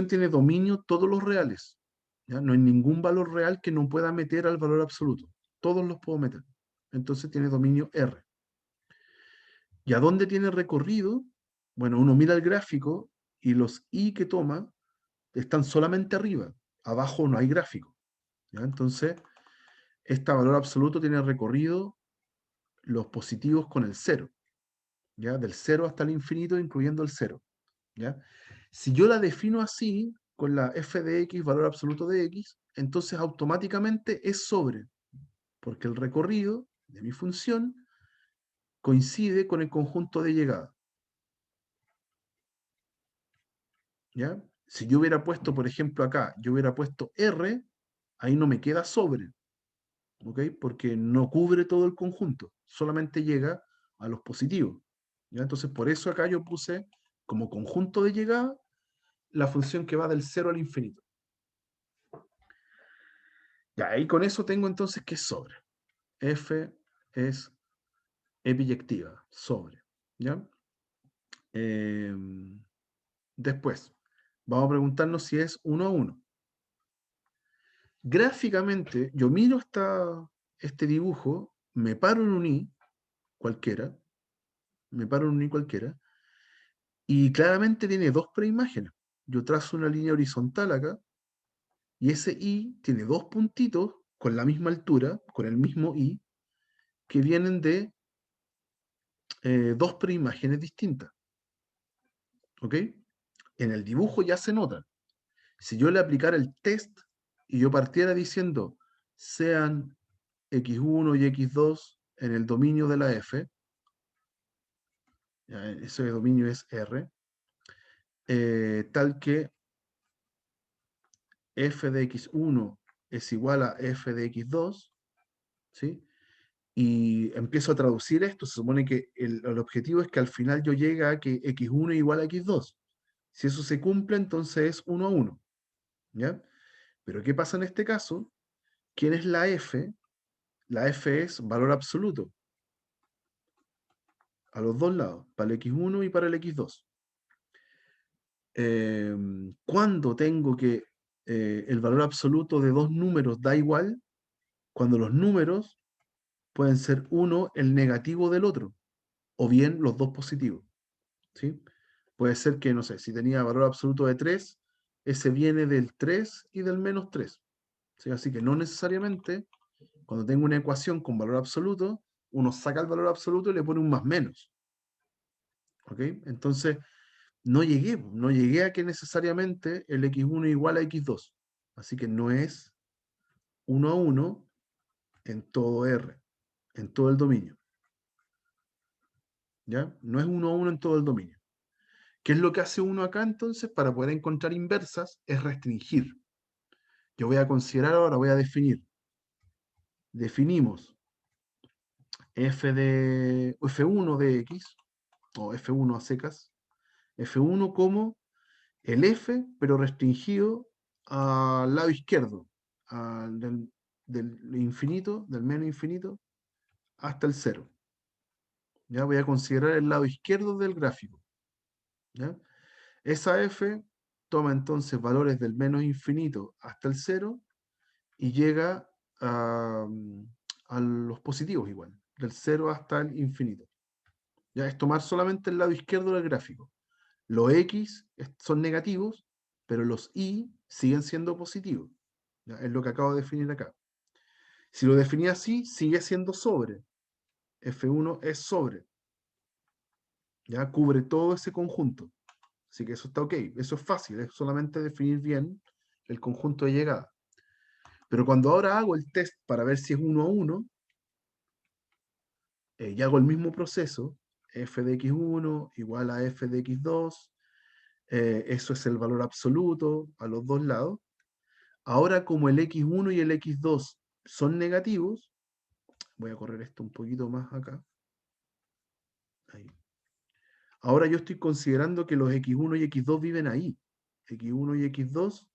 tiene dominio todos los reales. ¿Ya? No hay ningún valor real que no pueda meter al valor absoluto. Todos los puedo meter. Entonces tiene dominio R. ¿Y a dónde tiene recorrido? Bueno, uno mira el gráfico y los i que toma están solamente arriba. Abajo no hay gráfico. ¿Ya? Entonces, este valor absoluto tiene recorrido los positivos con el cero. ¿Ya? Del 0 hasta el infinito, incluyendo el 0. ¿Ya? Si yo la defino así, con la f de x, valor absoluto de x, entonces automáticamente es sobre, porque el recorrido de mi función coincide con el conjunto de llegada. ¿Ya? Si yo hubiera puesto, por ejemplo, acá, yo hubiera puesto R, ahí no me queda sobre, ¿ok? Porque no cubre todo el conjunto, solamente llega a los positivos. ¿Ya? Entonces, por eso acá yo puse como conjunto de llegada la función que va del 0 al infinito. Ya, ahí con eso tengo entonces que es sobre. F es epiyectiva, sobre. ¿Ya? Después, vamos a preguntarnos si es 1 a 1. Gráficamente, yo miro este dibujo, me paro en un i cualquiera, y claramente tiene dos preimágenes. Yo trazo una línea horizontal acá, y ese i tiene dos puntitos con la misma altura, con el mismo i, que vienen de dos preimágenes distintas. ¿Ok? En el dibujo ya se nota. Si yo le aplicara el test y yo partiera diciendo sean x1 y x2 en el dominio de la f, ese dominio es R, tal que f de x1 es igual a f de x2, ¿sí? Y empiezo a traducir esto, se supone que el objetivo es que al final yo llegue a que x1 es igual a x2. Si eso se cumple, entonces es 1 a 1. ¿ya? Pero ¿qué pasa en este caso? ¿Quién es la f? La f es valor absoluto, a los dos lados, para el x1 y para el x2. ¿Cuándo tengo que el valor absoluto de dos números da igual? Cuando los números pueden ser uno el negativo del otro, o bien los dos positivos, ¿sí? Puede ser que, no sé, si tenía valor absoluto de 3, ese viene del 3 y del menos 3, ¿sí? Así que no necesariamente, cuando tengo una ecuación con valor absoluto, uno saca el valor absoluto y le pone un más menos, ¿ok? Entonces, no llegué a que necesariamente el x1 igual a x2, así que no es 1 a 1 en todo R, en todo el dominio, ¿ya? No es 1 a 1 en todo el dominio. ¿Qué es lo que hace uno acá entonces para poder encontrar inversas? Es restringir. Yo voy a considerar ahora, voy a definir. Definimos f1 de x, o f1 a secas, f1 como el f, pero restringido al lado izquierdo, del infinito, del menos infinito, hasta el cero. Ya voy a considerar el lado izquierdo del gráfico. ¿Ya? Esa f toma entonces valores del menos infinito hasta el cero y llega a los positivos igual, del cero hasta el infinito. Ya es tomar solamente el lado izquierdo del gráfico. Los x son negativos, pero los y siguen siendo positivos. ¿Ya? Es lo que acabo de definir acá. Si lo definí así, sigue siendo sobre. F1 es sobre. Ya cubre todo ese conjunto. Así que eso está ok. Eso es fácil, es solamente definir bien el conjunto de llegada. Pero cuando ahora hago el test para ver si es 1 a 1, y hago el mismo proceso, f de x1 igual a f de x2, eso es el valor absoluto a los dos lados. Ahora, como el x1 y el x2 son negativos, voy a correr esto un poquito más acá. Ahí. Ahora yo estoy considerando que los x1 y x2 viven ahí. x1 y x2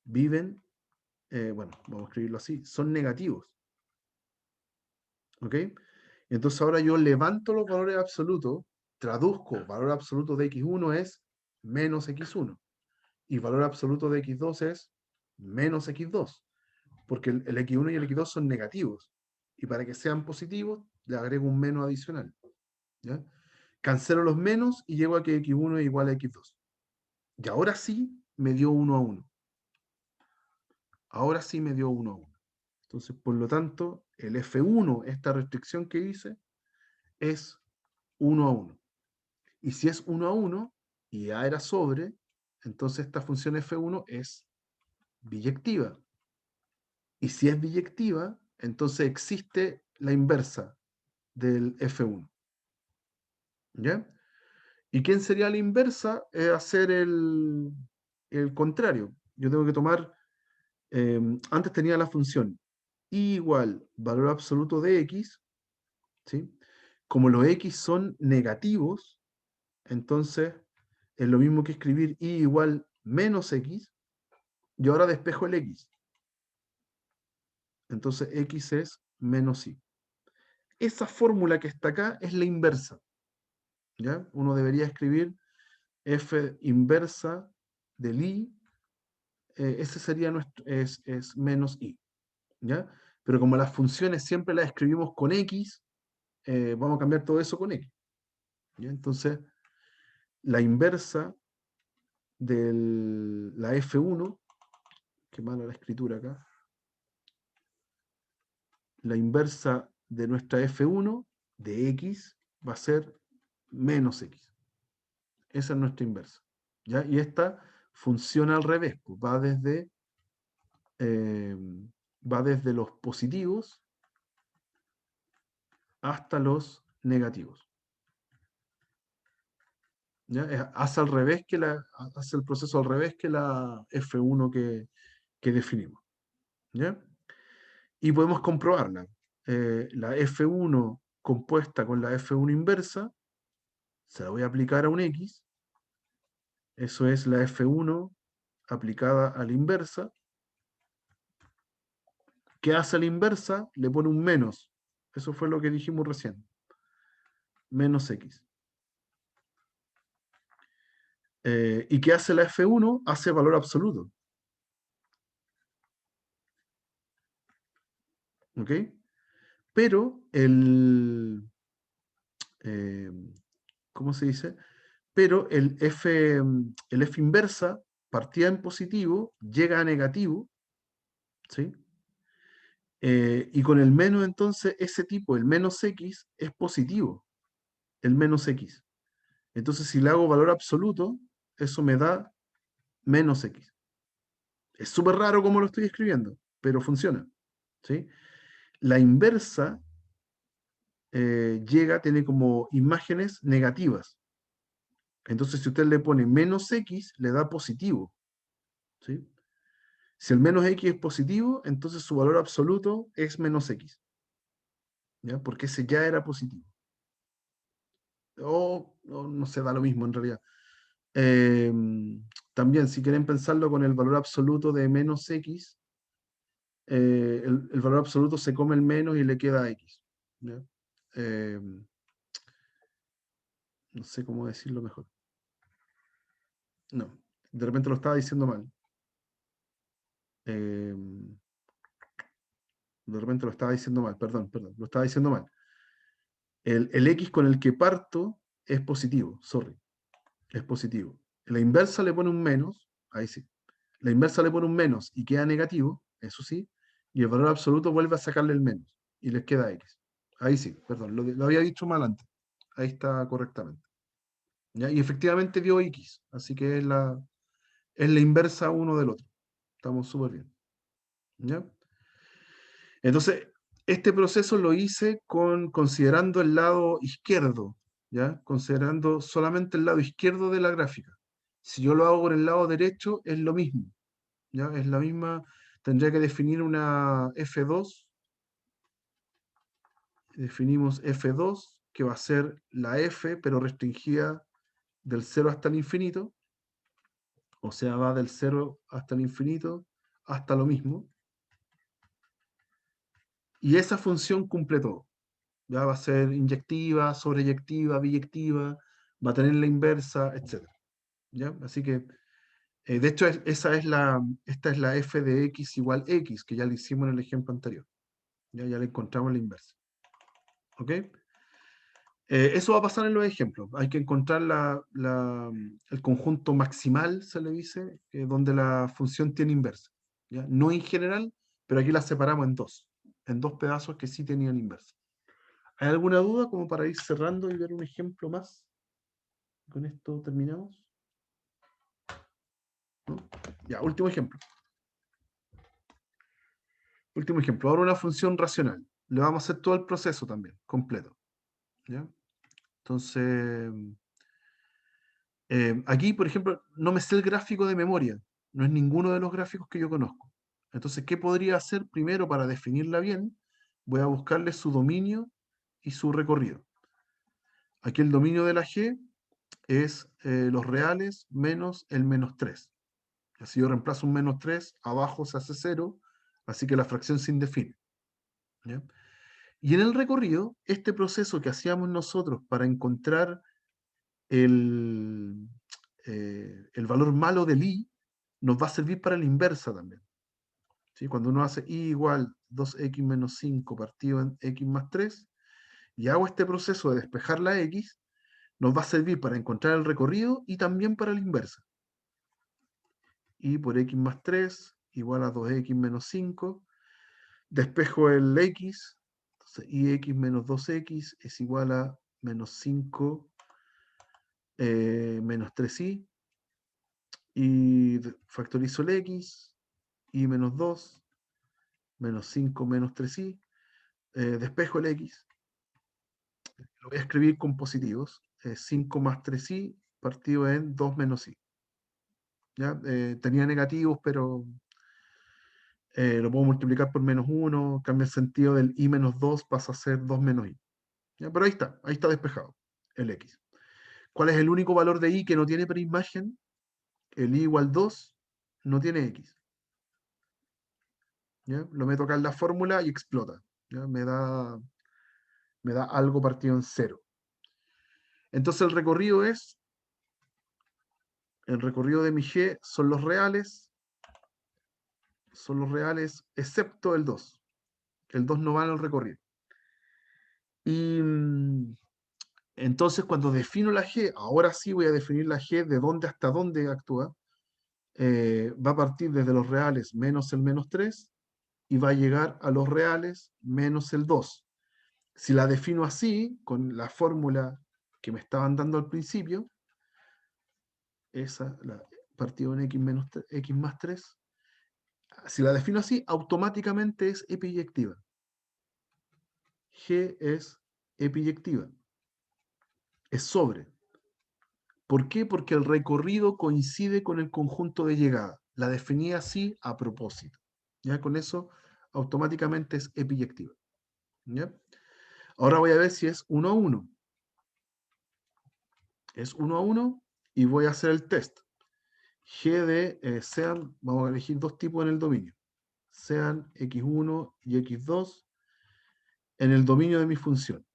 viven, bueno, vamos a escribirlo así, son negativos. ¿Ok? Entonces ahora yo levanto los valores absolutos, traduzco valor absoluto de x1 es menos x1 y valor absoluto de x2 es menos x2, porque el x1 y el x2 son negativos y para que sean positivos le agrego un menos adicional. ¿Ya? Cancelo los menos y llego a que x1 es igual a x2. Y ahora sí me dio 1 a 1. Ahora sí me dio 1 a 1. Entonces, por lo tanto, el F1, esta restricción que hice, es 1 a 1. Y si es 1 a 1 y A era sobre, entonces esta función F1 es biyectiva. Y si es biyectiva, entonces existe la inversa del F1. ¿Ya? ¿Y quién sería la inversa? Es hacer el contrario. Yo tengo que tomar, antes tenía la función y igual valor absoluto de x, ¿sí? Como los x son negativos, entonces es lo mismo que escribir y igual menos x, y ahora despejo el x. Entonces x es menos y. Esa fórmula que está acá es la inversa. ¿Ya? Uno debería escribir f inversa del i, ese sería nuestro, es menos i. ¿Ya? Pero como las funciones siempre las escribimos con x, vamos a cambiar todo eso con x. ¿Ya? Entonces, la inversa de la F1, qué mala la escritura acá, la inversa de nuestra F1 de x va a ser menos x. Esa es nuestra inversa. ¿Ya? Y esta funciona al revés, pues eh, va desde los positivos hasta los negativos. ¿Ya? Hace al revés hace el proceso al revés que la F1 que definimos. ¿Ya? Y podemos comprobarla. La F1 compuesta con la F1 inversa, se la voy a aplicar a un X, eso es la F1 aplicada a la inversa. ¿Qué hace la inversa? Le pone un menos. Eso fue lo que dijimos recién. Menos x. ¿Y qué hace la F1? Hace valor absoluto. ¿Ok? Pero eh, ¿cómo se dice? Pero el F inversa, partida en positivo, llega a negativo, ¿sí? Y con el menos, entonces, ese tipo, el menos x, es positivo, el menos x. Entonces, si le hago valor absoluto, eso me da menos x. Es súper raro como lo estoy escribiendo, pero funciona, ¿sí? La inversa tiene como imágenes negativas. Entonces, si usted le pone menos x, le da positivo, ¿sí? Si el menos x es positivo, entonces su valor absoluto es menos x, ¿ya? Porque ese ya era positivo. O no se da lo mismo en realidad. Eh, También, si quieren pensarlo con el valor absoluto de menos x, el valor absoluto se come el menos y le queda x, ¿ya? Eh, no sé cómo decirlo mejor. No, de repente lo estaba diciendo mal. Eh, de repente lo estaba diciendo mal, perdón, lo estaba diciendo mal. El x con el que parto es positivo, sorry, es positivo. La inversa le pone un menos, ahí sí. La inversa le pone un menos y queda negativo, eso sí, y el valor absoluto vuelve a sacarle el menos y les queda x. Ahí sí, perdón, lo había dicho mal antes. Ahí está correctamente. ¿Ya? Y efectivamente dio x, así que es la inversa uno del otro. Estamos súper bien. ¿Ya? Entonces, este proceso lo hice considerando el lado izquierdo, ¿ya? Considerando solamente el lado izquierdo de la gráfica. Si yo lo hago con el lado derecho, es lo mismo, ¿ya? Es la misma, tendría que definir una F2, definimos F2, que va a ser la F, pero restringida del 0 hasta el infinito, o sea, va del 0 hasta el infinito, hasta lo mismo, y esa función cumple todo. Ya va a ser inyectiva, sobreyectiva, biyectiva, va a tener la inversa, etc. ¿Ya? Así que, de hecho, esta es la f de x igual x, que ya le hicimos en el ejemplo anterior. Ya le encontramos la inversa. ¿Ok? Eso va a pasar en los ejemplos. Hay que encontrar el conjunto maximal, se le dice, donde la función tiene inversa. ¿Ya? No en general, pero aquí la separamos en dos pedazos que sí tenían inversa. ¿Hay alguna duda como para ir cerrando y ver un ejemplo más? Con esto terminamos. ¿No? Ya, último ejemplo. Último ejemplo. Ahora una función racional. Le vamos a hacer todo el proceso también, completo. ¿Ya? Entonces, aquí, por ejemplo, no me sé el gráfico de memoria. No es ninguno de los gráficos que yo conozco. Entonces, ¿qué podría hacer primero para definirla bien? Voy a buscarle su dominio y su recorrido. Aquí el dominio de la G es los reales menos el menos 3. Si yo reemplazo un menos 3, abajo se hace 0, así que la fracción se indefine. ¿Ya? Y en el recorrido, este proceso que hacíamos nosotros para encontrar el, el valor malo del i, nos va a servir para la inversa también. ¿Sí? Cuando uno hace i igual 2x menos 5 partido en x más 3, y hago este proceso de despejar la x, nos va a servir para encontrar el recorrido y también para la inversa. I por x más 3 igual a 2x menos 5. Despejo el x, entonces ix menos 2x es igual a menos 5 menos 3i. Y factorizo el x, y menos 2, menos 5 menos 3i. Despejo el x, lo voy a escribir con positivos. 5 más 3i partido en 2 menos i. ¿Ya? Tenía negativos, pero lo puedo multiplicar por menos 1, cambia el sentido del i menos 2, pasa a ser 2 menos i. ¿Ya? Pero ahí está despejado el x. ¿Cuál es el único valor de i que no tiene preimagen? El i igual 2 no tiene X. ¿Ya? Lo meto acá en la fórmula y explota. ¿Ya? Me da algo partido en 0. Entonces el recorrido de mi G son los reales excepto el 2. El 2 no va en el recorrido. Y entonces cuando defino la G, ahora sí voy a definir la G de dónde hasta dónde actúa. Va a partir desde los reales menos el menos 3 y va a llegar a los reales menos el 2. Si la defino así, con la fórmula que me estaban dando al principio, esa, la partido en x, menos x más 3, si la defino así, automáticamente es epiyectiva. G es epiyectiva. Es sobre. ¿Por qué? Porque el recorrido coincide con el conjunto de llegada. La definí así a propósito. ¿Ya? Con eso, automáticamente es epiyectiva. ¿Ya? Ahora voy a ver si es 1 a 1. Es 1 a 1 y voy a hacer el test. G de sean, vamos a elegir dos tipos en el dominio. Sean x1 y x2 en el dominio de mi función.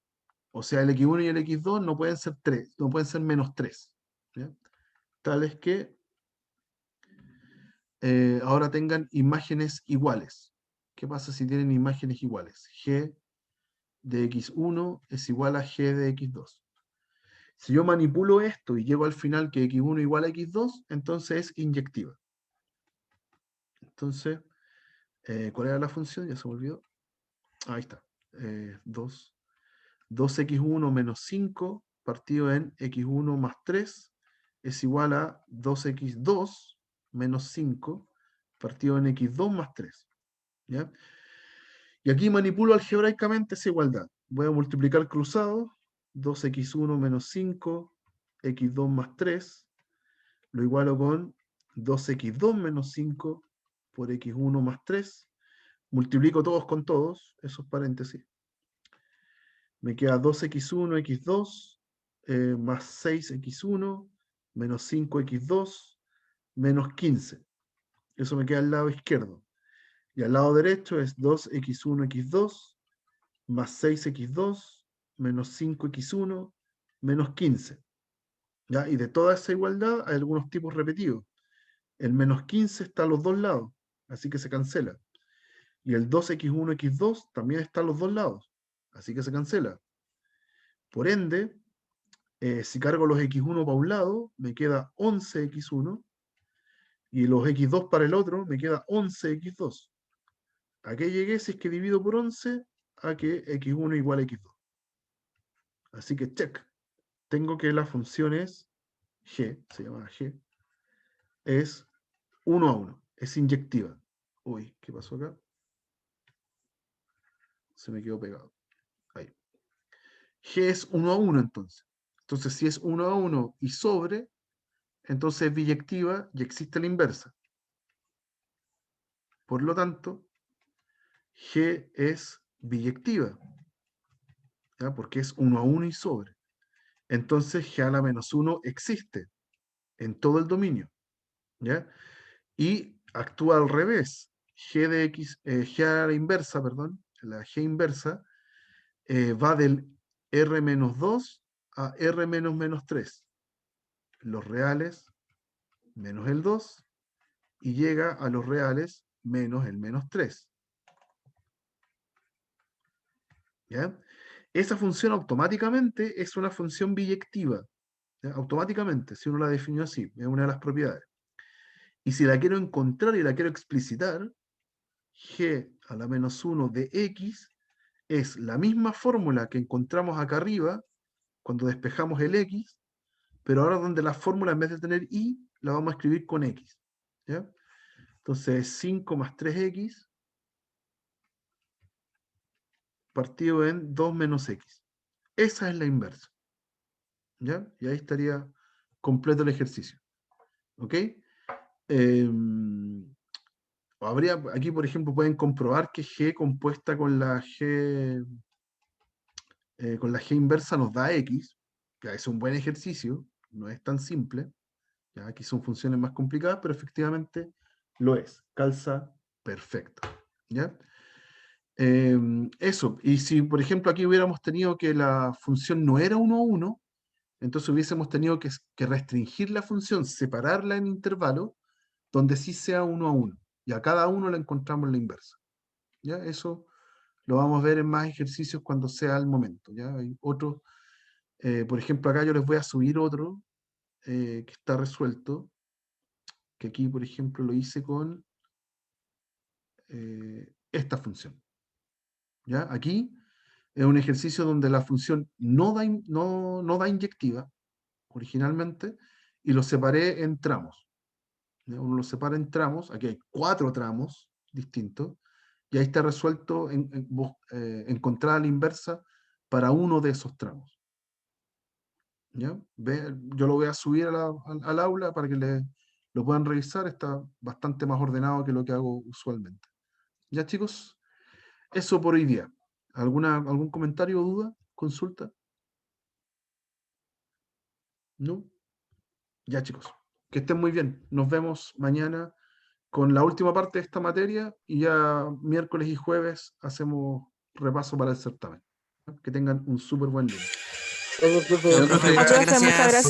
O sea, el x1 y el x2 no pueden ser 3, no pueden ser menos 3. ¿Ya? Tales que ahora tengan imágenes iguales. ¿Qué pasa si tienen imágenes iguales? G de x1 es igual a G de x2. Si yo manipulo esto y llego al final que x1 igual a x2, entonces es inyectiva. Entonces, ¿cuál era la función? Ya se me olvidó. Ahí está. 2x1 menos 5 partido en x1 más 3 es igual a 2x2 menos 5 partido en x2 más 3. ¿Ya? Y aquí manipulo algebraicamente esa igualdad. Voy a multiplicar cruzado, 2x1 menos 5, x2 más 3, lo igualo con 2x2 menos 5 por x1 más 3. Multiplico todos con todos, esos paréntesis. Me queda 2x1, x2, más 6x1, menos 5x2, menos 15. Eso me queda al lado izquierdo. Y al lado derecho es 2x1, x2, más 6x2, menos 5x1, menos 15. ¿Ya? Y de toda esa igualdad hay algunos tipos repetidos. El menos 15 está a los dos lados, así que se cancela. Y el 2x1, x2 también está a los dos lados, así que se cancela. Por ende, si cargo los x1 para un lado, me queda 11x1, y los x2 para el otro, me queda 11x2. ¿A qué llegué si es que divido por 11? A que x1 igual a x2. Así que check. Tengo que la función es G, se llama G, es 1 a 1, es inyectiva. Uy, ¿qué pasó acá? Se me quedó pegado. Ahí. G es 1 a 1 entonces. Entonces, si es 1 a 1 y sobre, entonces es biyectiva y existe la inversa. Por lo tanto, G es biyectiva, ¿ya? Porque es 1 a 1 y sobre. Entonces, G a la menos 1 existe en todo el dominio, ¿ya? Y actúa al revés. G de X, G a la inversa, perdón, la G inversa, va del R menos 2 a R menos menos 3. Los reales menos el 2 y llega a los reales menos el menos 3. ¿Ya? Esa función automáticamente es una función biyectiva. ¿Ya? Automáticamente, si uno la definió así, es una de las propiedades. Y si la quiero encontrar y la quiero explicitar, G a la menos 1 de X es la misma fórmula que encontramos acá arriba cuando despejamos el X, pero ahora donde la fórmula en vez de tener Y, la vamos a escribir con X. ¿Ya? Entonces 5 más 3X partido en 2 menos X. Esa es la inversa. ¿Ya? Y ahí estaría completo el ejercicio. ¿Ok? Aquí, por ejemplo, pueden comprobar que G compuesta con la G inversa nos da X. Ya es un buen ejercicio, no es tan simple. Ya aquí son funciones más complicadas, pero efectivamente lo es, calza perfecto, ¿ya? Eso, y si por ejemplo aquí hubiéramos tenido que la función no era 1 a 1, entonces hubiésemos tenido que restringir la función, separarla en intervalos, donde sí sea 1 a 1, y a cada uno le encontramos la inversa, ¿ya? Eso lo vamos a ver en más ejercicios cuando sea el momento, ¿ya? Hay otros, por ejemplo acá yo les voy a subir otro que está resuelto, que aquí por ejemplo lo hice con esta función, ¿ya? Aquí es un ejercicio donde la función no da inyectiva originalmente y lo separé en tramos, ¿ya? Uno lo separa en tramos, aquí hay 4 tramos distintos y ahí está resuelto encontrar la inversa para uno de esos tramos, ¿ya? Yo lo voy a subir al aula para que lo puedan revisar, está bastante más ordenado que lo que hago usualmente. ¿Ya, chicos? Eso por hoy día. ¿Algún comentario, duda, consulta? ¿No? Ya, chicos. Que estén muy bien. Nos vemos mañana con la última parte de esta materia y ya miércoles y jueves hacemos repaso para el certamen. Que tengan un súper buen lunes.
Gracias, profe.
Chao,
Adiós,
profe.
profe, muchas
Muchas
gracias.
gracias.